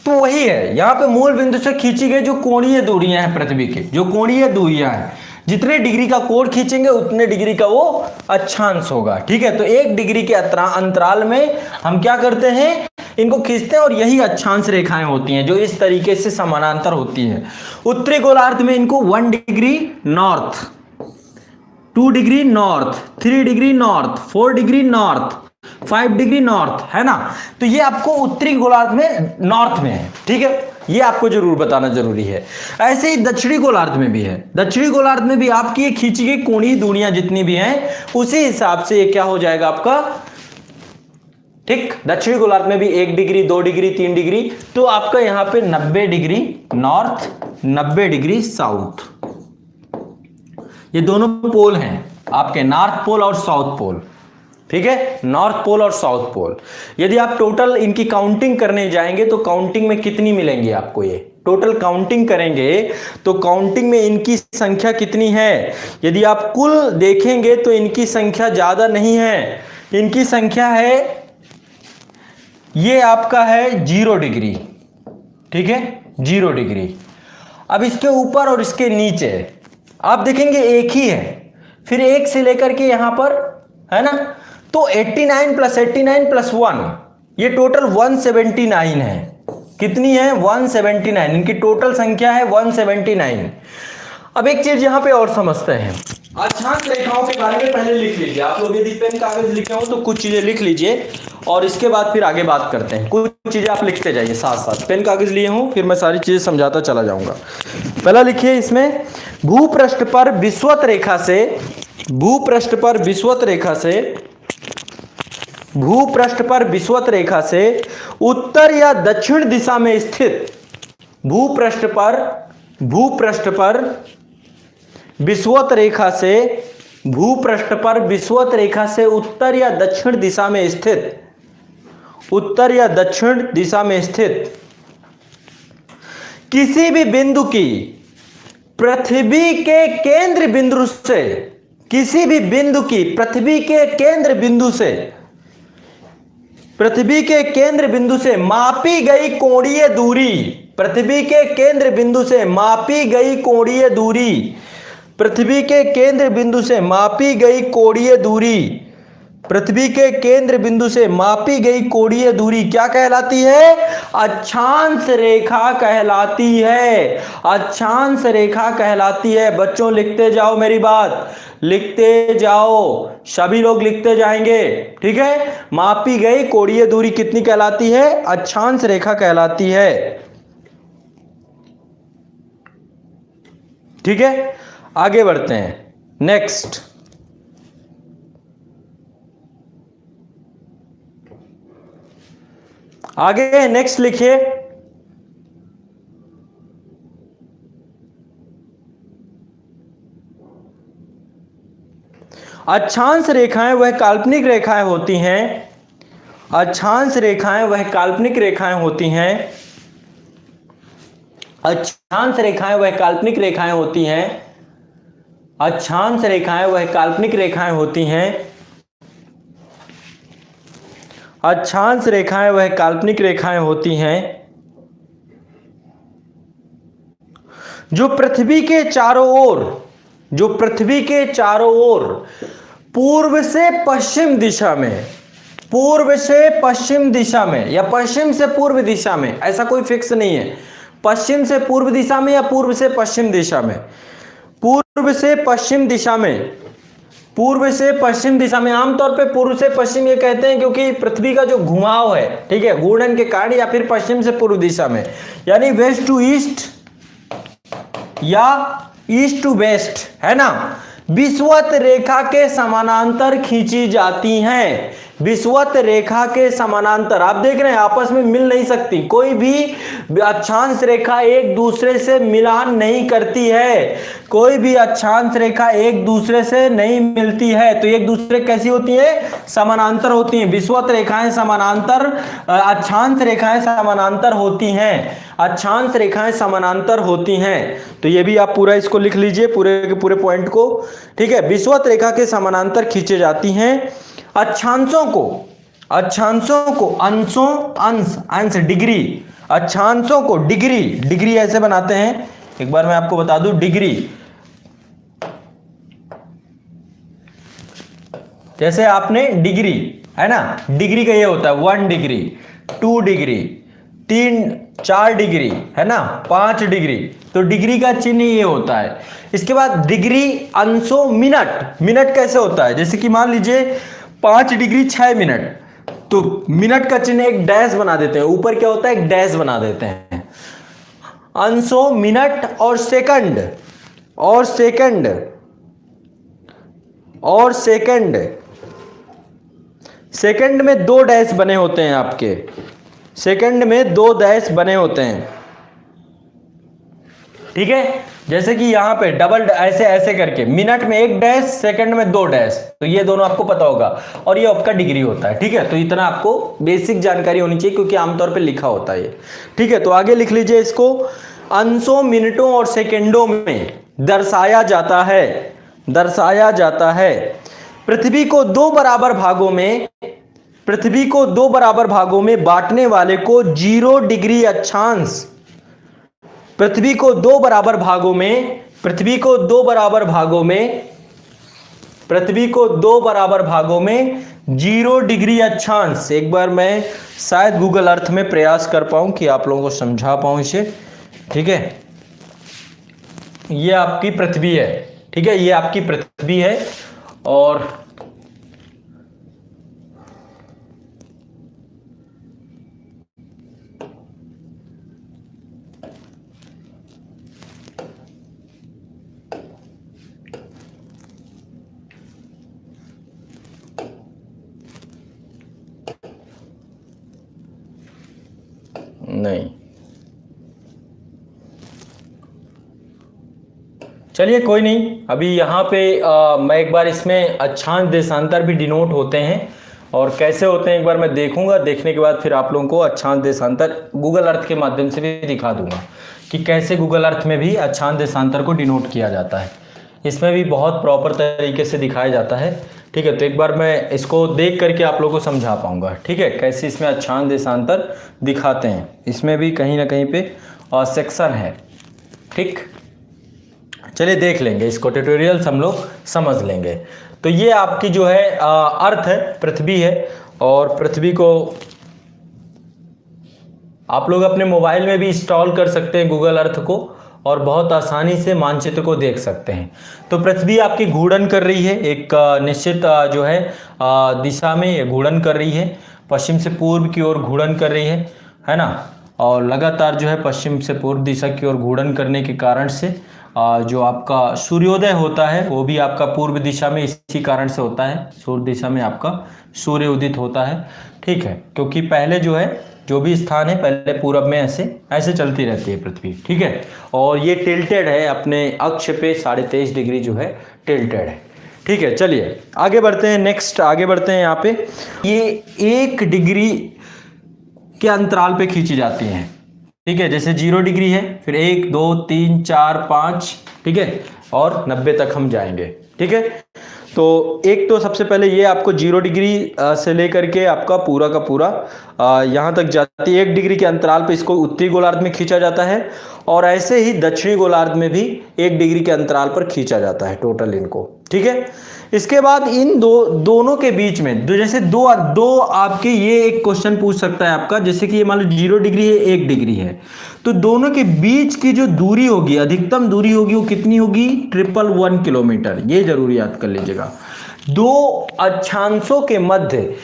तो वही है, यहां पे मूल बिंदु से खींची गई जो कोणीय दूरियां हैं पृथ्वी की, जो कोणीय दूरियां हैं, जितने डिग्री का कोण खींचेंगे उतने डिग्री का वो अक्षांश होगा। ठीक है, तो 1 डिग्री के अंतराल में हम क्या करते हैं, इनको खींचते हैं और यही अक्षांश रेखाएं होती हैं जो इस तरीके से समानांतर होती हैं। उत्तरी गोलार्ध में इनको 1 degree north, 2 degree north, 3 degree north, 4 degree north, 5 degree north, है ना। तो ये आपको उत्तरी गोलार्ध में नॉर्थ में है। ठीक है, ये आपको जरूर बताना जरूरी है। ऐसे ही दक्षिणी गोलार्ध में भी है, दक्षिणी गोलार्ध में भी आपकी ये खींची गई कोणीय दूरियां जितनी भी हैं, उसी हिसाब से ये क्या हो जाएगा, आपका ठीक, दक्षिणी गोलार्ध में भी 1 डिग्री 2 डिग्री 3 डिग्री, तो आपका यहां पे 90 डिग्री नॉर्थ 90 डिग्री साउथ, ये दोनों पोल हैं आपके, नॉर्थ पोल और साउथ पोल। ठीक है, नॉर्थ पोल और साउथ पोल। यदि आप टोटल इनकी काउंटिंग करने जाएंगे तो काउंटिंग में कितनी मिलेंगी आपको, ये टोटल काउंटिंग करेंगे तो काउंटिंग में इनकी संख्या कितनी है, यदि आप कुल देखेंगे तो इनकी संख्या ज्यादा नहीं है, इनकी संख्या है, ये आपका है 0 डिग्री। ठीक है, 0 डिग्री। अब इसके ऊपर और इसके नीचे आप देखेंगे एक ही है, फिर एक से लेकर के यहां पर है ना, तो 89 + 89 + 1 ये टोटल 179 है। कितनी है, 179, इनकी टोटल संख्या है 179। अब एक चीज यहां पे और समझते हैं, अक्षांश रेखाओं के बारे में पहले लिख लीजिए आप लोग, यदि पेन कागज लिखे हो तो कुछ चीजें लिख लीजिए और इसके बाद फिर आगे बात करते हैं। कुछ चीजें आप लिखते जाइए साथ साथ, पेन कागज लिए हो फिर मैं सारी चीजें समझाता चला जाऊंगा। पहला लिखिए इसमें, भूपृष्ठ पर विषुवत रेखा से, भूपृष्ठ पर विषुवत रेखा से, भूपृष्ठ पर विषुवत रेखा से उत्तर या दक्षिण दिशा में स्थित, भूपृष्ठ पर विषुवत रेखा से, भूपृष्ठ पर विषुवत रेखा से उत्तर या दक्षिण दिशा में स्थित, उत्तर या दक्षिण दिशा में स्थित किसी भी बिंदु की पृथ्वी के केंद्र बिंदु से, किसी भी बिंदु की पृथ्वी के केंद्र बिंदु से, पृथ्वी के केंद्र बिंदु से मापी गई कोणीय दूरी, पृथ्वी के केंद्र बिंदु से मापी गई कोणीय दूरी, पृथ्वी के केंद्र बिंदु से मापी गई कोणीय दूरी, पृथ्वी के केंद्र बिंदु से मापी गई कोणीय दूरी क्या कहलाती है, अक्षांश रेखा कहलाती है, अक्षांश रेखा कहलाती है। बच्चों लिखते जाओ मेरी बात, लिखते जाओ, सभी लोग लिखते जाएंगे। ठीक है, मापी गई कोणीय दूरी कितनी कहलाती है, अक्षांश रेखा कहलाती है। ठीक है, आगे बढ़ते हैं, नेक्स्ट। आगे नेक्स्ट लिखिए, अक्षांश रेखाएं वह काल्पनिक रेखाएं होती हैं, अक्षांश रेखाएं वह काल्पनिक रेखाएं होती हैं, अक्षांश रेखाएं वह काल्पनिक रेखाएं होती हैं, अक्षांश रेखाएं वह काल्पनिक रेखाएं होती हैं, अक्षांश रेखाएं वह काल्पनिक रेखाएं होती हैं जो पृथ्वी के चारों ओर, जो पृथ्वी के चारों ओर पूर्व से पश्चिम दिशा में, पूर्व से पश्चिम दिशा में या पश्चिम से पूर्व दिशा में, ऐसा कोई फिक्स नहीं है, पश्चिम से पूर्व दिशा में या पूर्व से पश्चिम दिशा में, पूर्व से पश्चिम दिशा में, पूर्व से पश्चिम दिशा में। आमतौर पे पूर्व से पश्चिम ये कहते हैं क्योंकि पृथ्वी का जो घुमाव है, ठीक है, घूर्णन के कारण, या फिर पश्चिम से पूर्व दिशा में, यानी वेस्ट टू ईस्ट या ईस्ट टू वेस्ट, है ना, विषुवत रेखा के समानांतर खींची जाती हैं, विषुवत रेखा के समानांतर। आप देख रहे हैं आपस में मिल नहीं सकती, कोई भी अक्षांश रेखा एक दूसरे से मिलान नहीं करती है, कोई भी अक्षांश रेखा एक दूसरे से नहीं मिलती है, तो एक दूसरे कैसी होती है, समानांतर होती हैं। विषुवत रेखाएं समानांतर, अक्षांश रेखाएं समानांतर होती हैं, अक्षांश रेखाएं समानांतर होती हैं। तो ये भी आप पूरा इसको लिख लीजिए, पूरे के पूरे पॉइंट को। ठीक है, विषुवत रेखा के समानांतर खींचे जाती हैं। अक्षांशों को, अक्षांशों को अंशों, अंश, अंश डिग्री, अक्षांशों को डिग्री, डिग्री ऐसे बनाते हैं, एक बार मैं आपको बता दूं, डिग्री जैसे आपने डिग्री, है ना, डिग्री का ये होता है 1 डिग्री, 2 डिग्री, 3-4 डिग्री, है ना, 5 डिग्री, तो डिग्री का चिन्ह ये होता है। इसके बाद डिग्री, अंशों, मिनट, मिनट कैसे होता है, जैसे कि मान लीजिए 5 डिग्री 6 मिनट, तो मिनट का चिन्ह एक डैश बना देते हैं, ऊपर क्या होता है, एक डैश बना देते हैं। अंशों, मिनट और सेकंड, और सेकंड, और सेकंड, सेकंड में 2 डैश बने होते हैं आपके, सेकंड में 2 डैश बने होते हैं, ठीक है। जैसे कि यहां पे डबल ऐसे ऐसे करके मिनट में 1 डैश, सेकंड में 2 डैश, तो ये दोनों आपको पता होगा, और ये आपका डिग्री होता है, ठीक है। तो इतना आपको बेसिक जानकारी होनी चाहिए क्योंकि आमतौर पे लिखा होता है ये, ठीक है। तो आगे लिख लीजिए इसको, अंशों, मिनटों और सेकंडों में दर्शाया जाता है, दर्शाया जाता है। पृथ्वी को 2 बराबर भागों में, पृथ्वी को 2 बराबर भागों में बांटने वाले को 0 डिग्री अक्षांश, पृथ्वी को 2 बराबर भागों में, पृथ्वी को 2 बराबर भागों में, पृथ्वी को 2 बराबर भागों में 0 डिग्री अक्षांश। एक बार मैं शायद गूगल अर्थ में प्रयास कर पाऊं कि आप लोगों को समझा पाऊं इसे, ठीक है। ये आपकी पृथ्वी है, ठीक है, ये आपकी पृथ्वी है, और नहीं, चलिए कोई नहीं, अभी यहाँ पे मैं एक बार इसमें अक्षांश देशांतर भी डिनोट होते हैं, और कैसे होते हैं एक बार मैं देखूंगा, देखने के बाद फिर आप लोगों को अक्षांश देशांतर गूगल अर्थ के माध्यम से भी दिखा दूंगा कि कैसे गूगल अर्थ में भी अक्षांश देशांतर को डिनोट किया जाता है। इसमें भी बहुत प्रॉपर तरीके से दिखाया जाता है, ठीक है। तो एक बार मैं इसको देख करके आप लोगों को समझा पाऊंगा, ठीक है, कैसे इसमें अक्षांश देशांतर दिखाते हैं। इसमें भी कहीं ना कहीं पे सेक्शन है, ठीक। चलिए देख लेंगे इसको, ट्यूटोरियल्स हम लोग समझ लेंगे। तो ये आपकी जो है अर्थ है, पृथ्वी है, और पृथ्वी को आप लोग अपने मोबाइल में भी इंस्टॉल कर सकते हैं गूगल अर्थ को, और बहुत आसानी से मानचित्र को देख सकते हैं। तो पृथ्वी आपकी घूर्णन कर रही है, एक निश्चित जो है दिशा में ये घूर्णन कर रही है, पश्चिम से पूर्व की ओर घूर्णन कर रही है ना, और लगातार जो है पश्चिम से पूर्व दिशा की ओर घूर्णन करने के कारण से जो आपका सूर्योदय होता है वो भी आपका पूर्व दिशा में इसी कारण से होता है, सूर्य दिशा में आपका सूर्य उदित होता है, ठीक है। क्योंकि पहले जो है जो भी स्थान है पहले पूरब में ऐसे ऐसे चलती रहती है पृथ्वी, ठीक है। और ये टिल्टेड है, अपने अक्ष पे 23.5 डिग्री जो है टिल्टेड है, ठीक है। चलिए आगे बढ़ते हैं, नेक्स्ट आगे बढ़ते हैं। यहाँ पे ये 1 डिग्री के अंतराल पे खींची जाती हैं, ठीक है। जैसे 0 डिग्री है, फिर 1 2 3 4 5, ठीक है, और 90 तक हम जाएंगे, ठीक है। तो एक तो सबसे पहले ये आपको 0 डिग्री से लेकर के आपका पूरा का पूरा यहाँ तक जाती है। 1 डिग्री के अंतराल पे इसको उत्तरी गोलार्ध में खींचा जाता है, और ऐसे ही दक्षिणी गोलार्ध में भी 1 डिग्री के अंतराल पर खींचा जाता है टोटल इनको, ठीक है। इसके बाद इन दोनों के बीच में जैसे दो आपके, ये एक क्वेश्चन पूछ सकता है आपका, जैसे कि ये मान लो 0 डिग्री है, 1 डिग्री है, तो दोनों के बीच की जो दूरी होगी, अधिकतम दूरी होगी, वो कितनी होगी? 111 किलोमीटर। ये जरूर याद कर लीजिएगा। 2 अक्षांशों के मध्य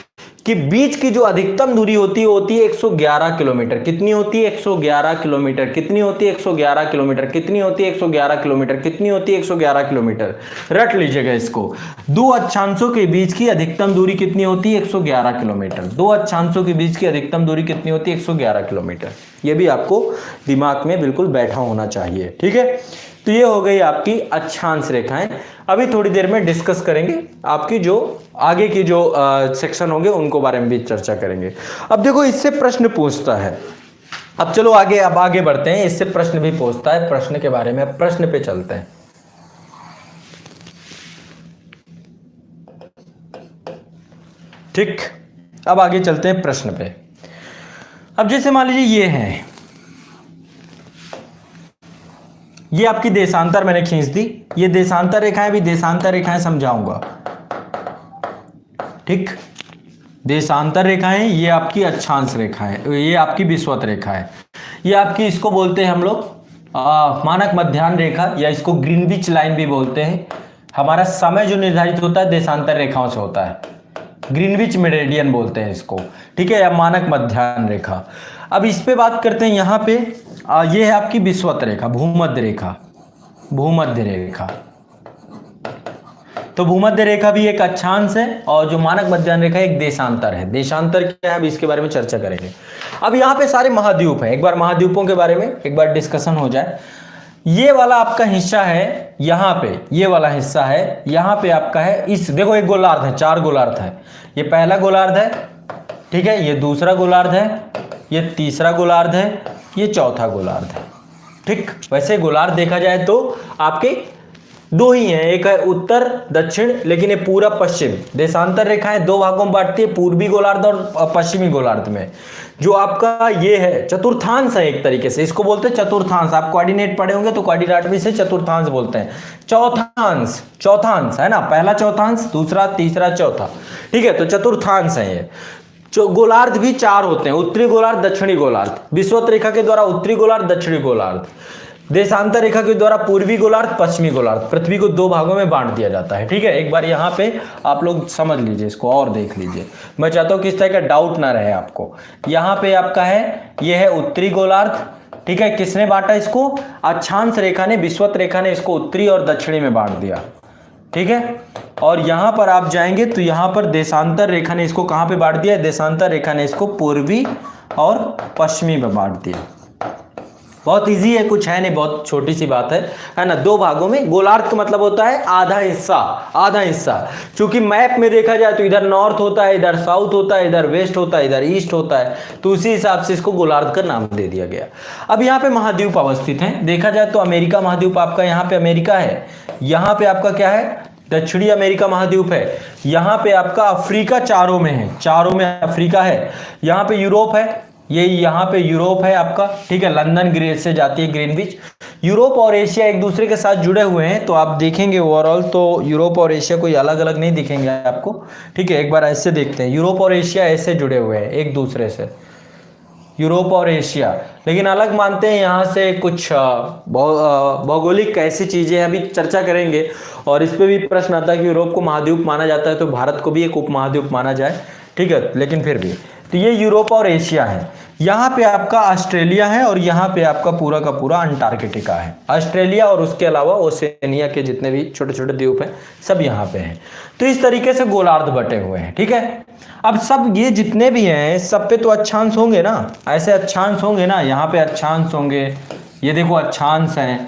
के बीच की जो अधिकतम दूरी होती है 111 किलोमीटर। कितनी होती है? 111 किलोमीटर। कितनी होती है? 111 किलोमीटर। कितनी होती है? 111 किलोमीटर। कितनी होती है? 111 किलोमीटर। रट लीजिएगा इसको। 2 अक्षांशों के बीच की अधिकतम दूरी कितनी होती है? 111 किलोमीटर। 2 अक्षांशों के बीच की अधिकतम दूरी कितनी होती है? 111 किलोमीटर। ये भी आपको दिमाग में बिल्कुल बैठा होना चाहिए, ठीक है। तो ये हो गई आपकी अक्षांश रेखाएं। अभी थोड़ी देर में डिस्कस करेंगे, आपकी जो आगे की जो सेक्शन होंगे उनको बारे में भी चर्चा करेंगे। अब देखो इससे प्रश्न पूछता है, अब चलो आगे, अब आगे बढ़ते हैं। इससे प्रश्न भी पूछता है, प्रश्न के बारे में, प्रश्न पे चलते हैं। ठीक, अब आगे चलते हैं प्रश्न पे। अब जैसे मान लीजिए ये है, ये आपकी देशांतर मैंने खींच दी। ये देशांतर रेखाएं भी देशांतर रेखाएं समझाऊंगा, ठीक। देशांतर रेखाएं, ये आपकी अक्षांश रेखा है, ये आपकी विषुवत रेखा है, ये आपकी, इसको बोलते हैं हम लोग मानक मध्याह्न रेखा, या इसको ग्रीनविच लाइन भी बोलते हैं। हमारा समय जो निर्धारित होता है देशांतर रेखाओं से होता है, ग्रीनविच मेरिडियन बोलते हैं इसको, ठीक है, या मानक मध्याह्न रेखा। अब इस पे बात करते हैं। यहाँ पे ये है आपकी विषुवत रेखा, भूमध्य रेखा, भूमध्य रेखा, तो भूमध्य रेखा भी एक अक्षांश है और जो मानक मध्याह्न रेखा एक देशांतर है। देशांतर क्या है, अब इसके बारे में चर्चा करेंगे। अब यहाँ पे सारे महाद्वीप हैं, एक बार महाद्वीपों के बारे में एक बार डिस्कशन हो जाए। ये वाला आपका हिस्सा है यहाँ पे, ये वाला हिस्सा है यहाँ पे आपका है, इस देखो एक गोलार्ध है, 4 गोलार्ध है। ये पहला गोलार्ध है, ठीक है, ये दूसरा गोलार्ध है, ये तीसरा गोलार्ध है, ये चौथा गोलार्ध है। ठीक, वैसे गोलार्ध देखा जाए तो आपके 2 ही हैं, एक है उत्तर दक्षिण, लेकिन ये पूरा पश्चिम। देशांतर रेखाएं 2 भागों में बांटती है, पूर्वी गोलार्ध और पश्चिमी गोलार्ध में। जो आपका ये है चतुर्थांश है, एक तरीके से इसको बोलते हैं चतुर्थांश। आप कोऑर्डिनेट पढ़े होंगे तो कोऑर्डिनेट भी से चतुर्थांश बोलते हैं। चौथांश, चौथांश है ना, पहला चौथांश, दूसरा, तीसरा, चौथा, ठीक है, तो चतुर्थांश है ये। गोलार्ध भी 4 होते हैं, उत्तरी गोलार्ध, दक्षिणी गोलार्ध। विषुवत रेखा के द्वारा उत्तरी गोलार्ध, दक्षिणी गोलार्ध। देशांतर रेखा के द्वारा पूर्वी गोलार्ध, पश्चिमी गोलार्ध। पृथ्वी को 2 भागों में बांट दिया जाता है, ठीक है। एक बार यहाँ पे आप लोग समझ लीजिए, इसको और देख लीजिए। मैं चाहता हूँ कि इस तरह का डाउट ना रहे आपको। यहाँ पे आपका है, ये है उत्तरी गोलार्ध, ठीक है। किसने बांटा इसको? अक्षांश रेखा ने, विषुवत रेखा ने इसको उत्तरी और दक्षिणी में बांट दिया, ठीक है। और यहां पर आप जाएंगे तो यहां पर देशांतर रेखा ने इसको कहां पे बांट दिया? देशांतर रेखा ने इसको पूर्वी और पश्चिमी में बांट दिया। बहुत इजी है, कुछ है नहीं, बहुत छोटी सी बात है ना। 2 भागों में। गोलार्ध का मतलब होता है आधा हिस्सा, आधा हिस्सा। क्योंकि मैप में देखा जाए तो इधर नॉर्थ होता है, इधर साउथ होता है, इधर वेस्ट होता है, इधर ईस्ट होता है, तो उसी हिसाब से इसको गोलार्ध का नाम दे दिया गया। अब यहाँ पे महाद्वीप अवस्थित हैं। देखा जाए तो अमेरिका महाद्वीप आपका यहाँ पे अमेरिका है, यहाँ पे आपका क्या है? दक्षिणी अमेरिका महाद्वीप है। यहाँ पे आपका अफ्रीका चारों में है, चारों में अफ्रीका है। यहाँ पे यूरोप है, ये यहाँ पे यूरोप है आपका, ठीक है। लंदन ग्रेस से जाती है ग्रीनविच। यूरोप और एशिया एक दूसरे के साथ जुड़े हुए हैं, तो आप देखेंगे ओवरऑल तो यूरोप और एशिया कोई अलग अलग नहीं दिखेंगे आपको, ठीक है। एक बार ऐसे देखते हैं, यूरोप और एशिया ऐसे जुड़े हुए हैं एक दूसरे से, यूरोप और एशिया, लेकिन अलग मानते हैं यहाँ से कुछ भौगोलिक ऐसी चीज़ें अभी चर्चा करेंगे। और इस पे भी प्रश्न आता है कि यूरोप को महाद्वीप माना जाता है तो भारत को भी एक उपमहाद्वीप माना जाए, ठीक है, लेकिन फिर भी। तो ये यूरोप और एशिया है। यहाँ पे आपका ऑस्ट्रेलिया है और यहाँ पे आपका पूरा का पूरा अंटार्कटिका है। ऑस्ट्रेलिया और उसके अलावा ओशिनिया के जितने भी छोटे छोटे द्वीप हैं सब यहाँ पे हैं। तो इस तरीके से गोलार्ध बटे हुए हैं, ठीक है। अब सब ये जितने भी हैं सब पे तो अक्षांश होंगे ना, ऐसे अक्षांश होंगे ना, यहाँ पे अक्षांश होंगे, ये देखो अक्षांश है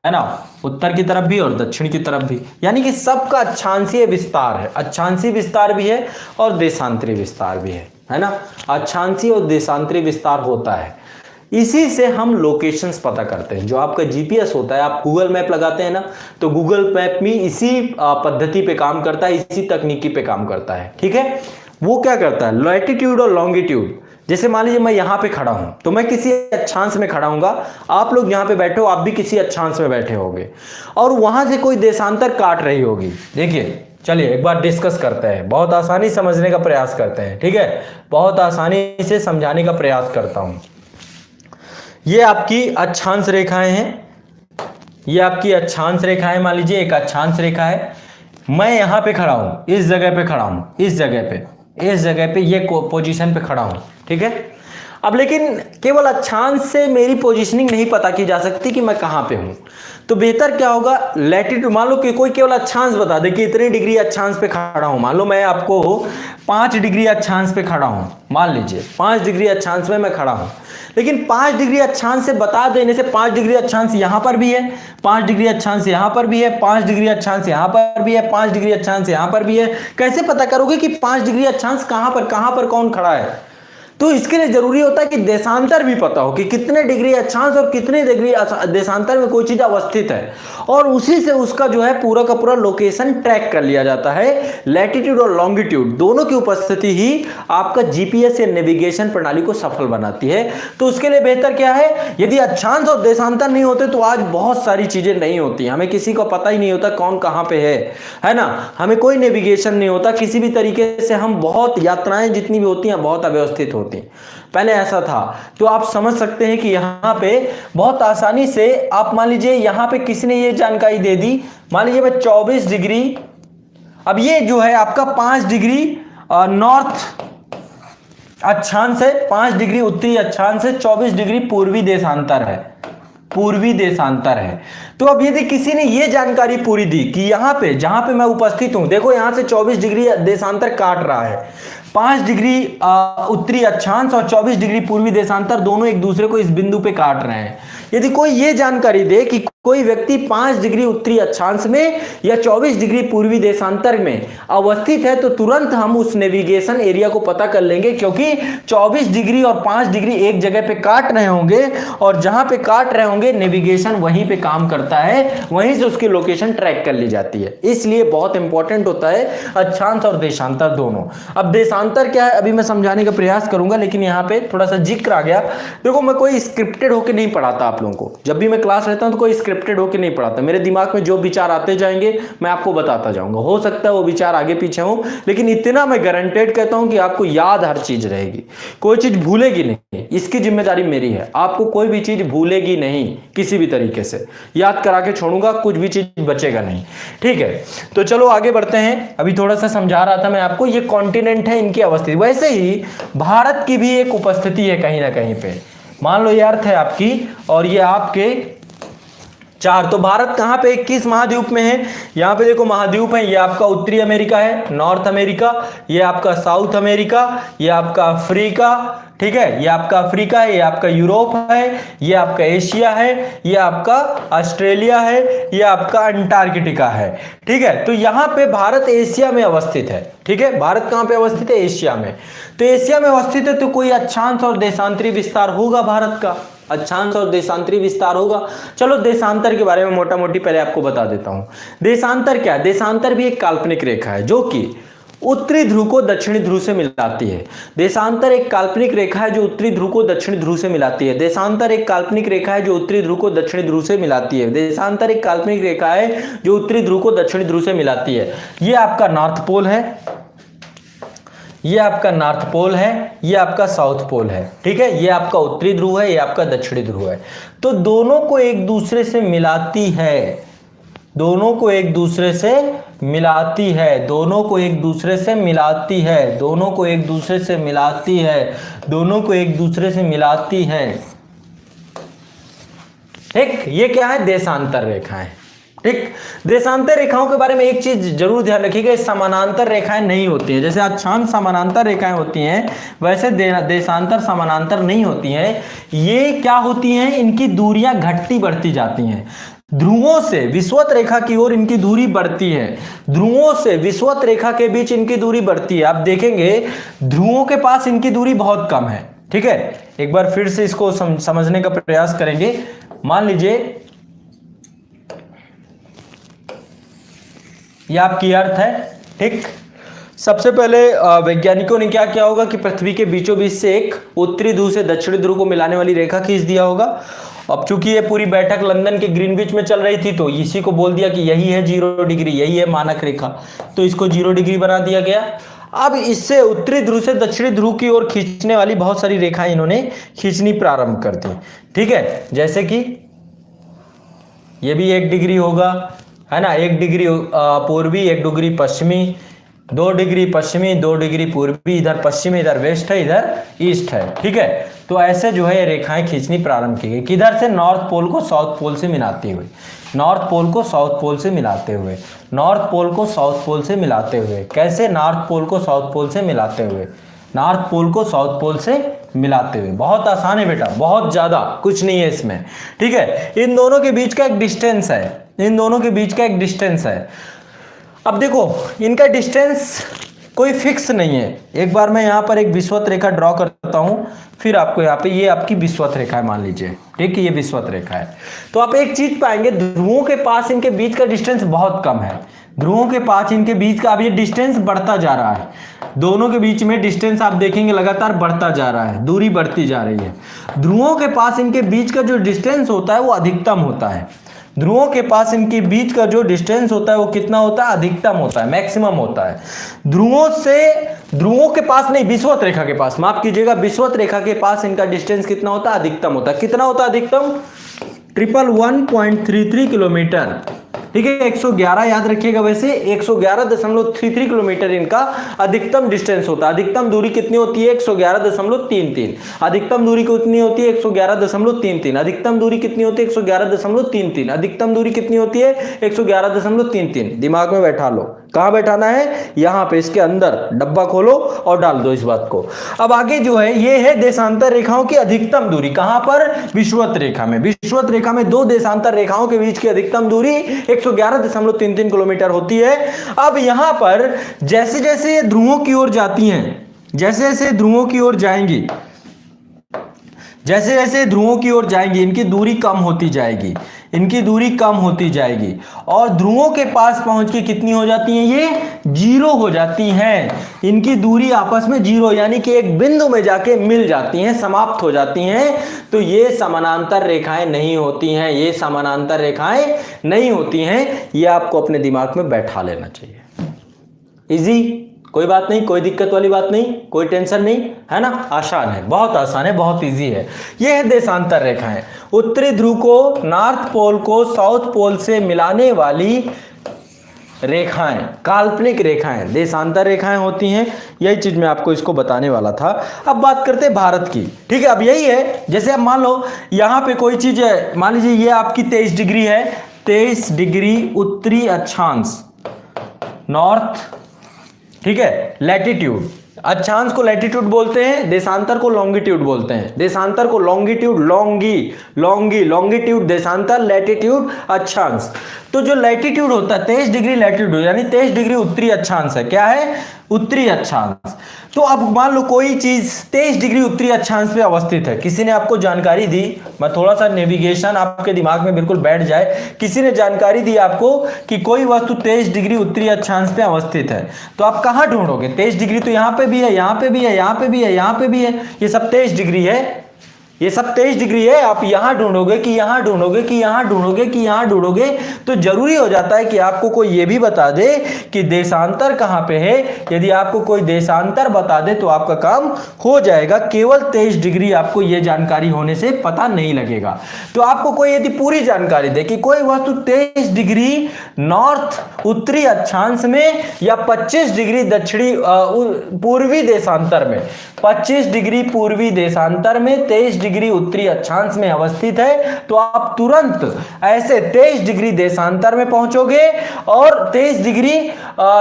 ना, उत्तर की तरफ भी और दक्षिण की तरफ भी, यानी कि सबका अक्षांशीय विस्तार है। अक्षांशीय विस्तार भी है और देशांतरी विस्तार भी है ना। अक्षांशीय और देशांतरी विस्तार होता है। इसी से हम लोकेशंस पता करते हैं। जो आपका जीपीएस होता है, आप गूगल मैप लगाते हैं ना, तो गूगल मैप में इसी पद्धति पे काम करता है, इसी तकनीकी पे काम करता है, ठीक है। वो क्या करता है? लैटिट्यूड और लॉन्गिट्यूड। जैसे मान लीजिए मैं यहाँ पे खड़ा हूं तो मैं किसी अक्षांश में खड़ा हूंगा, आप लोग यहाँ पे बैठे हो, आप भी किसी अक्षांश में बैठे होगे, और वहां से कोई देशांतर काट रही होगी। देखिए, चलिए एक बार डिस्कस करते हैं, बहुत आसानी समझने का प्रयास करते हैं, ठीक है। बहुत आसानी से समझाने का प्रयास करता हूं। ये आपकी अक्षांश रेखाएं हैं, ये आपकी अक्षांश रेखाएं। मान लीजिए एक अक्षांश रेखा है, मैं यहाँ पे खड़ा हूं, इस जगह पे खड़ा हूं, इस जगह पे ये पोजीशन पे खड़ा हूं, ठीक है। अब लेकिन केवल अक्षांश से मेरी पोजीशनिंग नहीं पता की जा सकती कि मैं कहाँ पे हूं, तो बेहतर क्या होगा? लैटिट्यूड, मान लो कि कोई केवल अक्षांश बता दे कि इतनी डिग्री अक्षांश पे खड़ा हूं। मान लो मैं आपको 5 डिग्री अक्षांश पे खड़ा हूं, मान लीजिए 5 डिग्री अक्षांश में मैं खड़ा हूं, लेकिन 5 डिग्री अक्षांश से बता देने से 5 डिग्री अक्षांश यहाँ पर भी है, 5 डिग्री अक्षांश यहाँ पर भी है, 5 डिग्री अक्षांश यहाँ पर भी है, 5 डिग्री अक्षांश यहाँ पर भी है। कैसे पता करोगे कि 5 डिग्री अक्षांश कहाँ पर कौन खड़ा है? तो इसके लिए जरूरी होता है कि देशांतर भी पता हो कि कितने डिग्री अक्षांश और कितने डिग्री देशांतर में कोई चीज अवस्थित है, और उसी से उसका जो है पूरा का पूरा लोकेशन ट्रैक कर लिया जाता है। लैटिट्यूड और लॉन्गिट्यूड दोनों की उपस्थिति ही आपका जीपीएस या नेविगेशन प्रणाली को सफल बनाती है। तो उसके लिए बेहतर क्या है? यदि अक्षांश और देशांतर नहीं होते तो आज बहुत सारी चीजें नहीं होती, हमें किसी को पता ही नहीं होता कौन कहाँ पे है ना। हमें कोई नेविगेशन नहीं होता किसी भी तरीके से, हम बहुत यात्राएं जितनी भी होती हैं बहुत अव्यवस्थित होती। पहले ऐसा था, तो आप समझ सकते हैं कि यहाँ पे बहुत आसानी से आप मान लीजिए यहाँ पे किसी ने ये जानकारी दे दी, मान लीजिए मैं 24 डिग्री, अब ये जो है आपका 5 डिग्री नॉर्थ अक्षांश है, 5 डिग्री उत्तरी अक्षांश है, 24 डिग्री पूर्वी देशांतर है, पूर्वी देशांतर है। तो अब यदि किसी ने ये जानकारी पूरी दी कि यहाँ पे जहाँ पे मैं उपस्थित हूँ, देखो यहाँ से 24 डिग्री देशांतर काट रहा है, 5 डिग्री उत्तरी अक्षांश और 24 डिग्री पूर्वी देशांतर दोनों एक दूसरे को इस बिंदु पे काट रहे हैं। यदि कोई ये जानकारी दे कि कोई व्यक्ति 5 डिग्री उत्तरी अक्षांश में या 24 डिग्री पूर्वी देशांतर में अवस्थित है, तो तुरंत हम उस नेविगेशन एरिया को पता कर लेंगे, क्योंकि 24 डिग्री और 5 डिग्री एक जगह पे काट रहे होंगे और जहां पे काट रहे होंगे नेविगेशन वहीं पे काम करता है, वहीं से उसकी लोकेशन ट्रैक कर ली जाती है। इसलिए बहुत इंपॉर्टेंट होता है अक्षांश और देशांतर दोनों। अब देशांतर क्या है अभी मैं समझाने का प्रयास करूंगा, लेकिन यहाँ पे थोड़ा सा जिक्र आ गया। देखो मैं कोई स्क्रिप्टेड होकर नहीं पढ़ाता आप लोगों को, जब भी मैं क्लास लेता हूं तो कोई स्क्रिप्टेड होकर नहीं पढ़ाता। मेरे दिमाग में जो विचार आते जाएंगे मैं आपको बताता जाऊंगा। हो सकता है वो विचार आगे पीछे हो, लेकिन इतना मैं गारंटेड कहता हूं कि आपको याद हर चीज रहेगी, कोई चीज भूलेगी नहीं। इसकी जिम्मेदारी मेरी है, आपको कोई भी चीज भूलेगी नहीं, किसी भी तरीके से याद करा के छोड़ूंगा, कुछ भी चीज बचेगा नहीं। ठीक है, तो चलो आगे बढ़ते हैं। अभी थोड़ा सा समझा रहा था मैं आपको, ये कॉन्टिनेंट है, इनकी अवस्थिति। वैसे ही भारत की भी एक उपस्थिति है कहीं ना कहीं पे। मान लो ये अर्थ है आपकी और ये आपके 4, तो भारत कहाँ पे, किस महाद्वीप में है? यहाँ पे देखो महाद्वीप है, ये आपका उत्तरी अमेरिका है, नॉर्थ अमेरिका, ये आपका साउथ अमेरिका, ये आपका अफ्रीका, ठीक है, ये आपका अफ्रीका है, ये आपका यूरोप है, ये आपका एशिया है, ये आपका ऑस्ट्रेलिया है, ये आपका अंटार्कटिका है। ठीक है, तो यहाँ पे भारत एशिया में अवस्थित है। ठीक है, भारत कहाँ पे अवस्थित है? एशिया में। तो एशिया में अवस्थित है तो कोई अक्षांश और देशांतरी विस्तार होगा भारत का, अक्षांश और देशांतरी विस्तार होगा। चलो देशांतर के बारे में मोटा मोटी पहले आपको बता देता हूं। देशांतर क्या है? देशांतर भी एक काल्पनिक रेखा है जो कि उत्तरी ध्रुव को दक्षिणी ध्रुव से मिलाती है। देशांतर एक काल्पनिक रेखा है जो उत्तरी ध्रुव को दक्षिणी ध्रुव से मिलाती है। देशांतर एक काल्पनिक रेखा है जो उत्तरी ध्रुव को दक्षिणी ध्रुव से मिलाती है। देशांतर एक काल्पनिक रेखा है जो उत्तरी ध्रुव को दक्षिणी ध्रुव से मिलाती है। ये आपका नॉर्थ पोल है, ये आपका नॉर्थ पोल है, ये आपका साउथ पोल है। ठीक है, ये आपका उत्तरी ध्रुव है, ये आपका दक्षिणी ध्रुव है। तो दोनों को एक दूसरे से मिलाती है, दोनों को एक दूसरे से मिलाती है, दोनों को एक दूसरे से मिलाती है, दोनों को एक दूसरे से मिलाती है, दोनों को एक दूसरे से मिलाती है। ठीक, ये क्या है? देशांतर रेखाएं। ठीक, देशांतर रेखाओं के बारे में एक चीज जरूर ध्यान रखिएगा, समानांतर रेखाएं नहीं होती हैं। जैसे अक्षांश समानांतर रेखाएं होती हैं, वैसे देशांतर समानांतर नहीं होती हैं। ये क्या होती हैं? इनकी दूरियां घटती बढ़ती जाती हैं। ध्रुवों से विषुवत रेखा की ओर इनकी दूरी बढ़ती है, ध्रुवों से विषुवत रेखा के बीच इनकी दूरी बढ़ती है। आप देखेंगे ध्रुवों के पास इनकी दूरी बहुत कम है। ठीक है, एक बार फिर से इसको समझने का प्रयास करेंगे। मान लीजिए ये आपकी अर्थ है। ठीक, सबसे पहले वैज्ञानिकों ने क्या किया होगा कि पृथ्वी के बीचों बीच से एक उत्तरी ध्रुव से दक्षिणी ध्रुव को मिलाने वाली रेखा खींच दिया होगा। अब चूंकि ये पूरी बैठक लंदन के ग्रीनविच में चल रही थी, तो इसी को बोल दिया कि यही है 0 डिग्री, यही है मानक रेखा, तो इसको 0 डिग्री बना दिया गया। अब इससे उत्तरी ध्रुव से दक्षिणी ध्रुव की ओर खींचने वाली बहुत सारी रेखाएं इन्होंने खींचनी प्रारंभ कर दी। ठीक है, जैसे कि ये भी 1 डिग्री होगा, है ना, 1 डिग्री पूर्वी, 1 डिग्री पश्चिमी, 2 डिग्री पश्चिमी, 2 डिग्री पूर्वी, इधर पश्चिमी, इधर वेस्ट है, इधर ईस्ट है। ठीक है, तो ऐसे जो है ये रेखाएं खींचनी प्रारंभ की गई। किधर से? नॉर्थ पोल को साउथ पोल से मिलाते हुए, नॉर्थ पोल को साउथ पोल से मिलाते हुए, नॉर्थ पोल को साउथ पोल से मिलाते हुए। कैसे? नॉर्थ पोल को साउथ पोल से मिलाते हुए, नॉर्थ पोल को साउथ पोल से मिलाते हुए। बहुत आसान है बेटा, बहुत ज्यादा कुछ नहीं है इसमें। ठीक है, इन दोनों के बीच का एक डिस्टेंस है, इन दोनों के बीच का एक डिस्टेंस है। अब देखो इनका डिस्टेंस कोई फिक्स नहीं है। एक बार मैं यहाँ पर एक विषुवत रेखा ड्रॉ करता हूँ, फिर आपको यहाँ पे, ये आपकी विषुवत रेखा है मान लीजिए। ठीक है, ये विषुवत रेखा है। तो आप एक चीज पाएंगे, ध्रुवों के पास इनके बीच का डिस्टेंस बहुत कम है। ध्रुवों के पास इनके बीच का अब ये डिस्टेंस बढ़ता जा रहा है, दोनों के बीच में डिस्टेंस आप देखेंगे लगातार बढ़ता जा रहा है, दूरी बढ़ती जा रही है। ध्रुवों के पास इनके बीच का जो डिस्टेंस होता है वो अधिकतम होता है। ध्रुवों के पास इनके बीच का जो डिस्टेंस होता है वो कितना होता है? अधिकतम होता है, मैक्सिमम होता है। ध्रुवों के पास नहीं, विषुवत रेखा के पास, माफ कीजिएगा, विषुवत रेखा के पास इनका डिस्टेंस कितना होता है? अधिकतम होता है। कितना होता है अधिकतम? 111.33 किलोमीटर। ठीक है, 111 याद रखिएगा। वैसे 111.33 किलोमीटर इनका अधिकतम डिस्टेंस होता है। अधिकतम दूरी कितनी होती है? 111.33। अधिकतम दूरी कितनी होती है? 111.33। अधिकतम दूरी कितनी होती है? 111.33। अधिकतम दूरी कितनी होती है? 111.33। दिमाग में बैठा लो। कहां बैठाना है? यहां पे, इसके अंदर डब्बा खोलो और डाल दो इस बात को। अब आगे जो है ये है देशांतर रेखाओं की अधिकतम दूरी। कहां पर? विषुवत रेखा में। विषुवत रेखा में दो देशांतर रेखाओं के बीच की अधिकतम दूरी 111.33 किलोमीटर होती है। अब यहां पर जैसे जैसे ये ध्रुवों की ओर जाती हैं, जैसे जैसे ध्रुवों की ओर जाएंगी, जैसे जैसे ध्रुवों की ओर जाएंगी, इनकी दूरी कम होती जाएगी, इनकी दूरी कम होती जाएगी और ध्रुवों के पास पहुंच के कितनी हो जाती हैं? ये जीरो हो जाती हैं। इनकी दूरी आपस में जीरो यानी कि एक बिंदु में जाके मिल जाती हैं, समाप्त हो जाती हैं। तो ये समानांतर रेखाएं नहीं होती हैं, ये समानांतर रेखाएं नहीं होती हैं। ये आपको अपने दिमाग में बैठा लेना चाहिए। इजी, कोई बात नहीं, कोई दिक्कत वाली बात नहीं, कोई टेंशन नहीं, है ना? आसान है, बहुत आसान है, बहुत इजी है। ये है देशांतर रेखाएं। उत्तरी ध्रुव को, नॉर्थ पोल को साउथ पोल से मिलाने वाली रेखाएं, काल्पनिक रेखाएं देशांतर रेखाएं होती हैं। यही चीज मैं आपको इसको बताने वाला था। अब बात करते हैं भारत की। ठीक है, अब यही है, जैसे अब मान लो यहां पे कोई चीज है, मान लीजिए ये आपकी 23 डिग्री है, 23 डिग्री उत्तरी अक्षांश, नॉर्थ, ठीक है, लैटिट्यूड। अक्षांश को लैटिट्यूड बोलते हैं, देशांतर को लॉन्गिट्यूड बोलते हैं। देशांतर को लॉन्गिट्यूड, लॉन्गिट्यूड देशांतर, लैटिट्यूड अक्षांश। तो जो लैटिट्यूड होता है 23 डिग्री लैटिट्यूड यानी 23 डिग्री उत्तरी अक्षांश है। क्या है? उत्तरी अक्षांश। तो अब मान लो कोई चीज 23 डिग्री उत्तरी अक्षांश पे अवस्थित है, किसी ने आपको जानकारी दी, मैं थोड़ा सा नेविगेशन आपके दिमाग में बिल्कुल बैठ जाए, किसी ने जानकारी दी आपको कि कोई वस्तु 23 डिग्री उत्तरी अक्षांश पे अवस्थित है, तो आप कहां ढूंढोगे? 23 डिग्री तो यहां पे भी है, यहां पे भी है, यहां पे भी है, यहां पे भी है, ये सब 23 डिग्री है, ये सब 23 डिग्री है। आप यहां ढूंढोगे कि यहां ढूंढोगे कि यहां ढूंढोगे कि यहां ढूंढोगे, तो जरूरी हो जाता है कि आपको कोई ये भी बता दे कि देशांतर कहां पे है। यदि आपको कोई देशांतर बता दे तो आपका काम हो जाएगा। केवल 23 डिग्री आपको ये जानकारी होने से पता नहीं लगेगा। तो आपको कोई यदि पूरी जानकारी दे कि कोई वस्तु 23 डिग्री नॉर्थ उत्तरी अक्षांश में या 25 डिग्री दक्षिणी पूर्वी देशांतर में, 25 डिग्री पूर्वी देशांतर में 23 डिग्री उत्तरी अक्षांश में अवस्थित है, तो आप तुरंत ऐसे 23 डिग्री देशांतर में पहुंचोगे और 23 डिग्री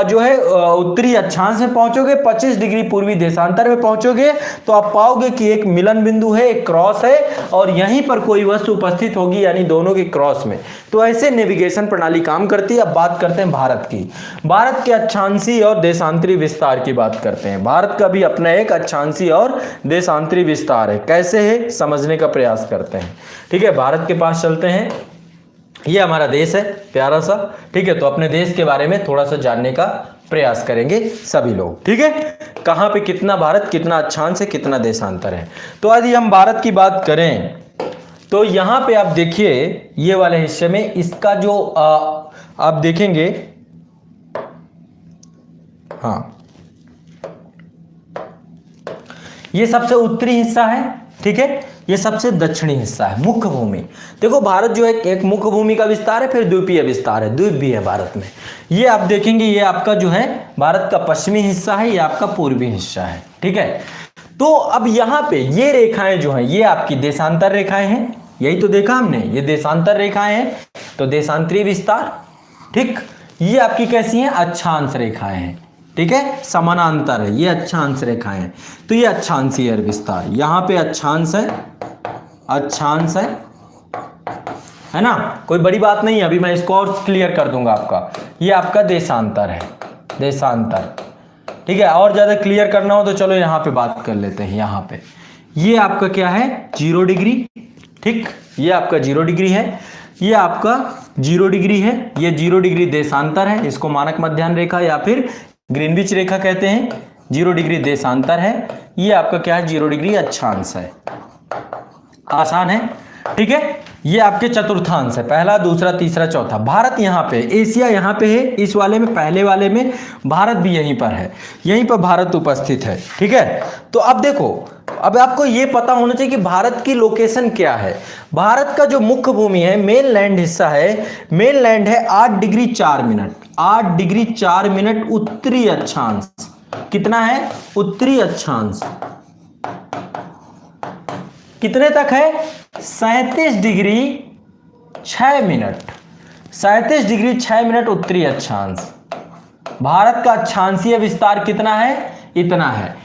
जो है उत्तरी अक्षांश में पहुंचोगे, 25 डिग्री पूर्वी देशांतर में पहुंचोगे, तो आप पाओगे कि एक मिलन बिंदु है, एक क्रॉस है और यहीं पर कोई वस्तु उपस्थित होगी, यानी दोनों के क्रॉस में। तो ऐसे नेविगेशन प्रणाली काम करती है। अब बात करते हैं भारत की। भारत के अक्षांशीय और देशांतरी विस्तार की बात करते हैं। भारत का भी अपना एक अक्षांशीय और देशांतरी विस्तार है। कैसे है समझने का प्रयास करते हैं। ठीक है, भारत के पास चलते हैं। ये हमारा देश है प्यारा सा, ठीक है। तो अपने देश के बारे में थोड़ा सा जानने का प्रयास करेंगे सभी लोग, ठीक है। कहां पे कितना भारत, कितना अक्षांश है, कितना देशांतर है। तो यदि हम भारत की बात करें तो यहां पे आप देखिए ये वाले हिस्से में इसका जो आप देखेंगे, हाँ, ये सबसे उत्तरी हिस्सा है, ठीक है। ये सबसे दक्षिणी हिस्सा है, मुख्य भूमि। देखो भारत जो है एक मुख्य भूमि का विस्तार है, फिर द्वीपीय विस्तार है, द्वीप भी है भारत में। ये आप देखेंगे ये आपका जो है भारत का पश्चिमी हिस्सा है, ये आपका पूर्वी हिस्सा है, ठीक है। तो अब यहाँ पे ये रेखाएं जो हैं ये आपकी देशांतर रेखाएं हैं, यही तो देखा हमने, ये देशांतर रेखाएं हैं। तो देशांतरी विस्तार, ठीक। ये आपकी कैसी हैं? अक्षांश रेखाएं हैं, ठीक है, समानांतर है, ये अक्षांश रेखाएं हैं। तो ये अक्षांशीय विस्तार, यहां पे अक्षांश है, अक्षांश है ना, कोई बड़ी बात नहीं है। अभी मैं इसको और क्लियर कर दूंगा आपका। ये आपका देशांतर है, देशांतर, ठीक है। और ज्यादा क्लियर करना हो तो चलो यहां पे बात कर लेते हैं। यहां पे ये आपका क्या है? 0 डिग्री, ठीक। ये आपका 0 डिग्री है, ये आपका 0 डिग्री है, ये 0 डिग्री देशांतर है। इसको मानक मध्याह्न रेखा या फिर ग्रीनविच रेखा कहते हैं। 0 डिग्री देशांतर है, ये आपका क्या है? 0 डिग्री अक्षांश है। आसान है, ठीक है। ये आपके चतुर्थांश है, पहला दूसरा तीसरा चौथा। भारत यहाँ पे, एशिया यहाँ पे है, इस वाले में, पहले वाले में भारत भी यहीं पर है, यहीं पर भारत उपस्थित है। ठीक है, तो अब देखो, अब आपको ये पता होना चाहिए कि भारत की लोकेशन क्या है। भारत का जो मुख्य भूमि है, मेन लैंड हिस्सा है, मेन लैंड है 8 डिग्री 4 मिनट, 8 डिग्री 4 मिनट उत्तरी अक्षांश। कितना है? उत्तरी अक्षांश कितने तक है? 37 डिग्री 6 मिनट, 37 डिग्री 6 मिनट उत्तरी अक्षांश। भारत का अक्षांशीय विस्तार कितना है? इतना है,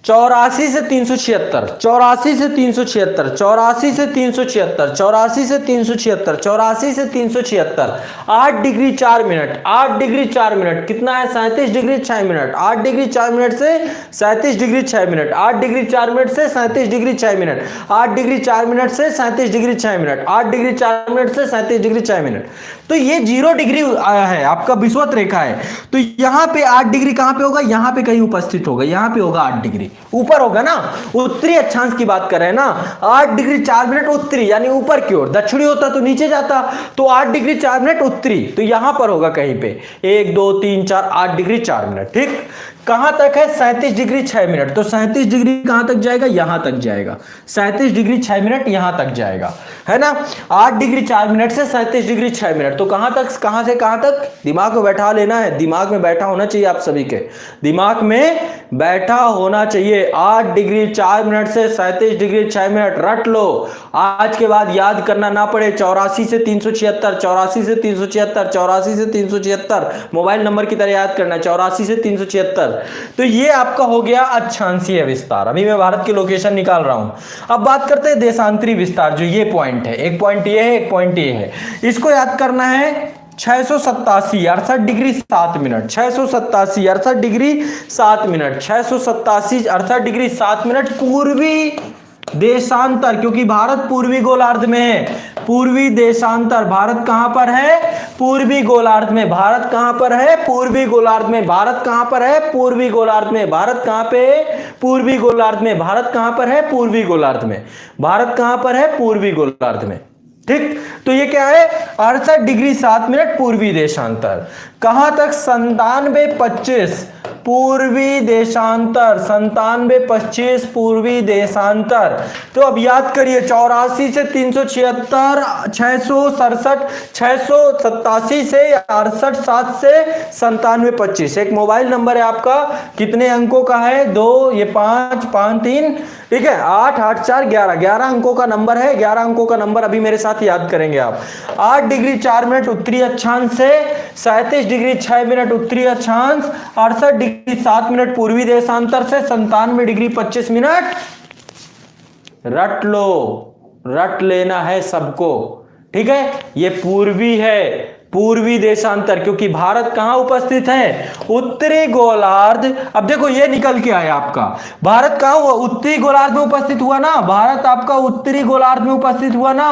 84 से 376, 84 से 376, 84 से 376, 84 से 376, 84 से 376, 8 डिग्री 4 मिनट, 8 डिग्री 4 मिनट कितना है? 37 डिग्री 6 मिनट, 8 डिग्री 4 मिनट से 37 डिग्री 6 मिनट, 8 डिग्री 4 मिनट से 37 डिग्री 6 मिनट, 8 डिग्री 4 मिनट से 37 डिग्री 6 मिनट, 8 डिग्री 4 मिनट से 37 डिग्री 6 मिनट। तो ये 0 डिग्री आया है, आपका विषुवत रेखा है। तो यहां पे 8 डिग्री कहां पे होगा? यहां पे कहीं उपस्थित होगा, यहां पे होगा 8 डिग्री, ऊपर होगा ना, उत्तरी अक्षांश की बात कर रहे हैं ना। 8 डिग्री 4 मिनट उत्तरी यानी ऊपर की ओर, दक्षिणी होता तो नीचे जाता, तो 8 डिग्री 4 मिनट उत्तरी, तो यहां पर होगा कहीं पे 1 2 3 4, 8 डिग्री 4 मिनट। ठीक, कहां तक है? 37 डिग्री 6 मिनट, तो 37 डिग्री कहां तक जाएगा? यहां तक जाएगा, 37 डिग्री 6 मिनट यहां तक जाएगा, है ना। 8 डिग्री 4 मिनट से 37 डिग्री 6 मिनट, तो कहां तक, कहां से कहां तक? दिमाग में बैठा लेना है, दिमाग में बैठा होना चाहिए आप सभी के, दिमाग में बैठा होना चाहिए। 8 डिग्री 4 मिनट से 37 डिग्री 6 मिनट रट लो, आज के बाद याद करना ना पड़े। 84 से 376, 84 से 376, 84 से 376 मोबाइल नंबर की तरह याद करना है, 84 से 376। तो ये आपका हो गया अक्षांशीय विस्तार। अभी मैं भारत की लोकेशन निकाल रहा हूं। अब बात करते हैं देशांतरी विस्तार, जो ये पॉइंट है, एक पॉइंट ये है, एक पॉइंट ये है, इसको याद करना है। 687 68 degree 7 minute, 687 68 degree 7 minute, 687 68 degree 7 minute पूर्वी देशांतर, क्योंकि भारत पूर्वी गोलार्ध में है। पूर्वी देशांतर, भारत कहां पर है? पूर्वी गोलार्ध में। भारत कहां पर है? पूर्वी गोलार्ध में। भारत कहां पर है? पूर्वी गोलार्ध में। भारत कहां पे है? पूर्वी गोलार्ध में। भारत कहां पर है? पूर्वी गोलार्ध में। भारत कहां पर है? पूर्वी गोलार्ध में। ठीक, तो ये क्या है? 68 डिग्री 7 मिनट पूर्वी देशांतर। कहां तक? 97-25 पूर्वी देशांतर, 97-25 पूर्वी देशांतर। तो अब याद करिए, 84 से 376, 667, 687 से 68 7 से 97-25। एक मोबाइल नंबर है आपका, कितने अंकों का है? 2, ये 5 5 3, ठीक है, 8 8 4 11, 11 अंकों का नंबर है। 11 अंकों का नंबर अभी मेरे साथ याद करेंगे आप। 8 डिग्री 4 मिनट उत्तरी अक्षांश से 37 डिग्री 6 मिनट उत्तरी अक्षांश, 68 डिग्री 7 मिनट पूर्वी देशांतर से 97 डिग्री 25 मिनट। रट लो, रट लेना है सबको, ठीक है। ये पूर्वी है, पूर्वी देशांतर, क्योंकि भारत कहां उपस्थित है? उत्तरी गोलार्ध। अब देखो ये निकल के आया आपका, भारत कहां हुआ? उत्तरी गोलार्ध में उपस्थित हुआ ना, भारत आपका उत्तरी गोलार्ध में उपस्थित हुआ ना,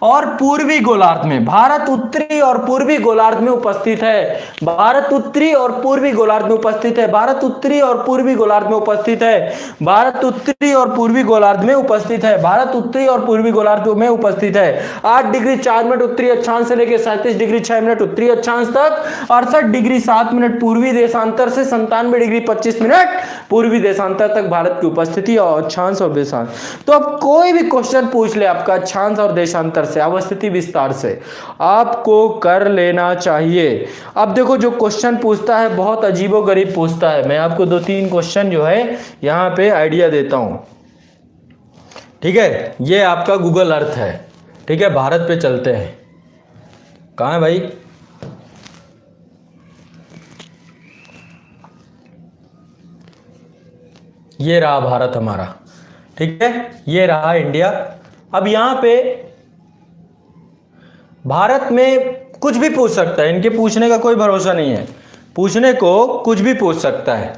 और पूर्वी गोलार्ध में। भारत उत्तरी और पूर्वी गोलार्ध में उपस्थित है। भारत उत्तरी और पूर्वी गोलार्ध में उपस्थित है। भारत उत्तरी और पूर्वी गोलार्ध में उपस्थित है। भारत उत्तरी और पूर्वी गोलार्ध में उपस्थित है। भारत उत्तरी और पूर्वी गोलार्ध में उपस्थित है। 8 डिग्री 4 मिनट उत्तरी अक्षांश से लेकर 37 डिग्री 6 मिनट उत्तरी अक्षांश तक, 68 डिग्री 7 मिनट पूर्वी देशांतर से 97 डिग्री 25 मिनट पूर्वी देशांतर तक भारत की उपस्थिति और अक्षांश और देशांश। तो अब कोई भी क्वेश्चन पूछ ले आपका अक्षांश और देशांतर से, अवस्थिति विस्तार से, आपको कर लेना चाहिए। अब देखो जो क्वेश्चन पूछता है बहुत अजीबोगरीब पूछता है। मैं आपको 2-3 क्वेश्चन जो है यहां पे आइडिया देता हूं, ठीक है। ये आपका गूगल अर्थ है, ठीक है। भारत पे चलते हैं, कहां है भाई? ये रहा भारत हमारा, ठीक है। ये रहा इंडिया। अब यहां पे भारत में कुछ भी पूछ सकता है, इनके पूछने का कोई भरोसा नहीं है, पूछने को कुछ भी पूछ सकता है।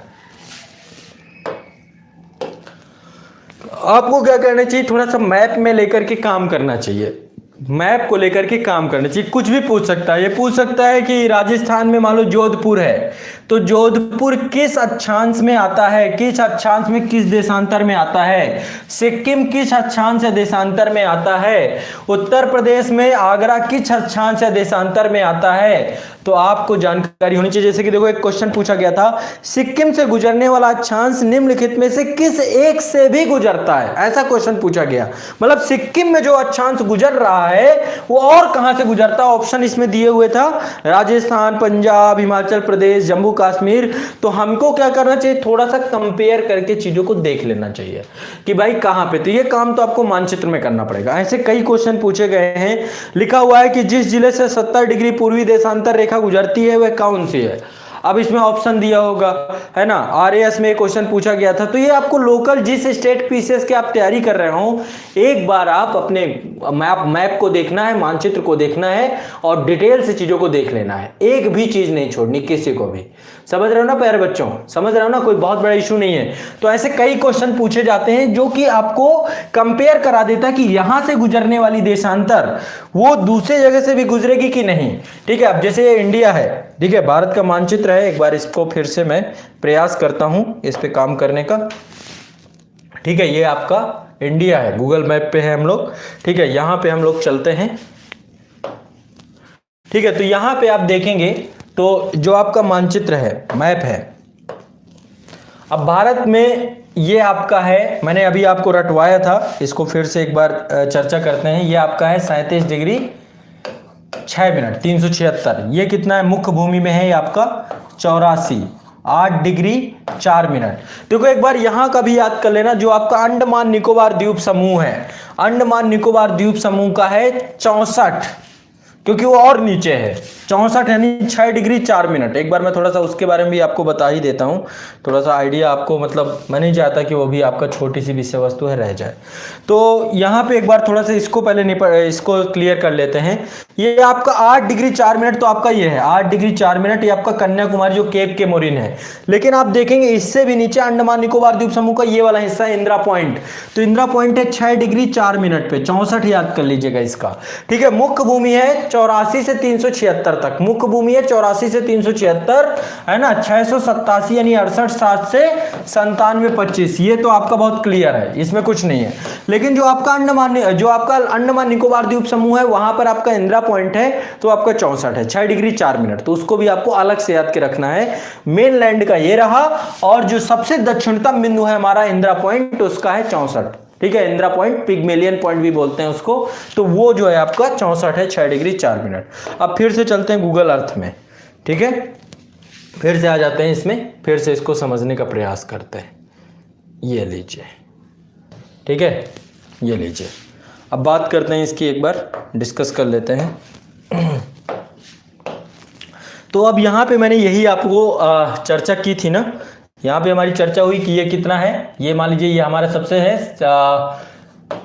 आपको क्या करना चाहिए? थोड़ा सा मैप में लेकर के काम करना चाहिए, मैप को लेकर के काम करना चाहिए। कुछ भी पूछ सकता है। ये पूछ सकता है कि राजस्थान में मान लो जोधपुर है, तो जोधपुर किस अक्षांश में आता है, किस अक्षांश में, किस देशांतर में आता है? सिक्किम किस अक्षांश या देशांतर में आता है? उत्तर प्रदेश में आगरा किस अक्षांश या देशांतर में आता है? तो आपको जानकारी होनी चाहिए। जैसे कि देखो, एक क्वेश्चन पूछा गया था, सिक्किम से गुजरने वाला अक्षांश निम्नलिखित में से किस एक से भी गुजरता है? ऐसा क्वेश्चन पूछा गया। मतलब सिक्किम में जो अक्षांश गुजर रहा है वो और कहां से गुजरता है? ऑप्शन इसमें दिए हुए था, राजस्थान, पंजाब, हिमाचल प्रदेश, जम्मू कश्मीर। तो हमको क्या करना चाहिए, थोड़ा सा कंपेयर करके चीजों को देख लेना चाहिए कि भाई कहां पे। तो ये काम तो आपको मानचित्र में करना पड़ेगा। ऐसे कई क्वेश्चन पूछे गए हैं। लिखा हुआ है कि जिस जिले से 70 डिग्री पूर्वी देशांतर रेखा गुजरती है वह कौन सी है? अब इसमें ऑप्शन दिया होगा, है ना। आरएएस में एक क्वेश्चन पूछा गया था। तो ये आपको लोकल जिस स्टेट पीसीएस की आप तैयारी कर रहे हो, एक बार आप अपने मैप को देखना है, मानचित्र को देखना है और डिटेल से चीजों को देख लेना है। एक भी चीज नहीं छोड़नी किसी को भी। समझ रहे हो ना प्यारे बच्चों, समझ रहे हो ना, कोई बहुत बड़ा इशू नहीं है। तो ऐसे कई क्वेश्चन पूछे जाते हैं जो कि आपको कंपेयर करा देता है कि यहां से गुजरने वाली देशांतर वो दूसरे जगह से भी गुजरेगी कि नहीं। ठीक है, अब जैसे ये इंडिया है, ठीक है, भारत का मानचित्र है। एक बार इसको फिर से मैं प्रयास करता हूं इस पे काम करने का। ठीक है, ये आपका इंडिया है, गूगल मैप पे है हम लोग। ठीक है, यहां पे हम लोग चलते हैं। ठीक है, तो यहां पे आप देखेंगे तो जो आपका मानचित्र है, मैप है, अब भारत में ये आपका है, मैंने अभी आपको रटवाया था, इसको फिर से एक बार चर्चा करते हैं। ये आपका है 37 डिग्री 6 मिनट 376। ये कितना है, मुख्य भूमि में है ये आपका 84, 8 डिग्री 4 मिनट। देखो एक बार यहां का भी याद कर लेना, जो आपका अंडमान निकोबार द्वीप समूह है, अंडमान निकोबार द्वीप समूह का है 64, क्योंकि वो और नीचे है। 64 यानी 6 डिग्री 4 मिनट। एक बार मैं थोड़ा सा उसके बारे में भी आपको बता ही देता हूँ, थोड़ा सा आइडिया आपको, मतलब मैं नहीं चाहता कि वो भी आपका छोटी सी विषय वस्तु है रह जाए। तो यहाँ पे एक बार थोड़ा सा इसको पहले इसको क्लियर कर लेते हैं। ये आपका 8 डिग्री 4 मिनट तो आपका ये है 8 डिग्री 4 मिनट, ये आपका कन्याकुमारी जो केप के मोरिन है। लेकिन आप देखेंगे इससे भी नीचे अंडमान निकोबार द्वीप समूह का ये वाला हिस्सा है इंदिरा पॉइंट। तो इंदिरा पॉइंट है 6 डिग्री 4 मिनट पे, 64 याद कर लीजिएगा इसका। ठीक है, मुख्य भूमि है 84 से 376 तक, मुख्य भूमि है 84 से 376, है ना। 687 यानी 68, 7 से 97, 25, ये तो आपका बहुत क्लियर है, इसमें कुछ नहीं है। लेकिन जो आपका अंडमान निकोबार द्वीप समूह है वहां पर आपका इंदिरा पॉइंट है, तो आपका 64 है, 6 डिग्री 4 मिनट। तो उसको भी आपको अलग से याद के रखना है। मेन लैंड का ये रहा, और जो सबसे दक्षिणतम बिंदु है हमारा इंदिरा पॉइंट, उसका है 64। ठीक है, इंदिरा पॉइंट, पिग्मेलियन पॉइंट भी बोलते हैं उसको। तो वो जो है आपका 64 है, 6 डिग्री 4 मिनट। अब फिर से चलते हैं गूगल अर्थ में। ठीक है, फिर से आ जाते हैं इसमें, फिर से इसको समझने का प्रयास करते हैं। ये लीजिए, ठीक है, ये लीजिए। अब बात करते हैं इसकी, एक बार डिस्कस कर लेते हैं। तो अब यहाँ पे मैंने यही आपको चर्चा की थी ना, यहाँ पे हमारी चर्चा हुई कि ये कितना है, ये मान लीजिए ये हमारा सबसे है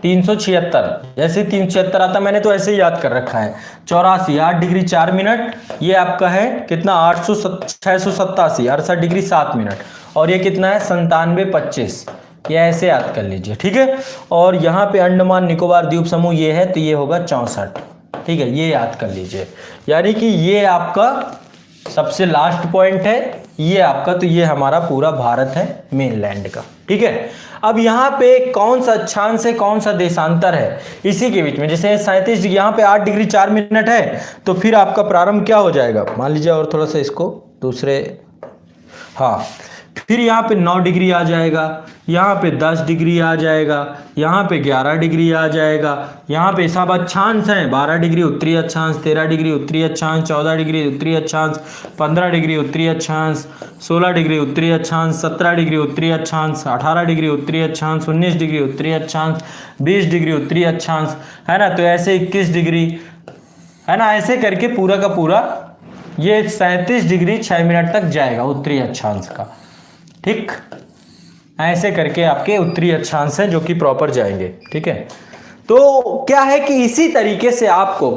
376। जैसे 376 आता मैंने तो ऐसे ही याद कर रखा है। 84, 8 डिग्री 4 मिनट, ये आपका है कितना 687, 68 डिग्री 7 मिनट, और ये कितना है 97, 25, ये ऐसे याद कर लीजिए। ठीक है, और यहाँ पे अंडमान निकोबार द्वीप समूह ये है, तो ये होगा 64। ठीक है, ये याद कर लीजिए। यानी कि ये आपका सबसे लास्ट पॉइंट है ये आपका, तो ये हमारा पूरा भारत है मेनलैंड का। ठीक है, अब यहाँ पे कौन सा अक्षांश है, कौन सा देशांतर है, इसी के बीच में। जैसे 37 डिग्री, यहाँ पे 8 डिग्री 4 मिनट है, तो फिर आपका प्रारंभ क्या हो जाएगा, मान लीजिए, और थोड़ा सा इसको दूसरे, हाँ, फिर यहाँ पे 9 डिग्री आ जाएगा, यहाँ पे 10 डिग्री आ जाएगा, यहाँ पे 11 डिग्री आ जाएगा, यहाँ पे सब अक्षांश हैं, 12 डिग्री उत्तरी अक्षांश, 13 डिग्री उत्तरी अक्षांश, 14 डिग्री उत्तरी अक्षांश, 15 डिग्री उत्तरी अक्षांश, 16 डिग्री उत्तरी अक्षांश, 17 डिग्री उत्तरी अक्षांश, 18 डिग्री उत्तरी अक्षांश, 19 डिग्री उत्तरी अक्षांश, 20 डिग्री उत्तरी अक्षांश, है ना। तो ऐसे 21 डिग्री, है ना, ऐसे करके पूरा का पूरा ये 37 डिग्री 6 मिनट तक जाएगा उत्तरी अक्षांश का। ठीक, ऐसे करके आपके उत्तरी अक्षांश हैं जो कि प्रॉपर जाएंगे। ठीक है, तो क्या है कि इसी तरीके से आपको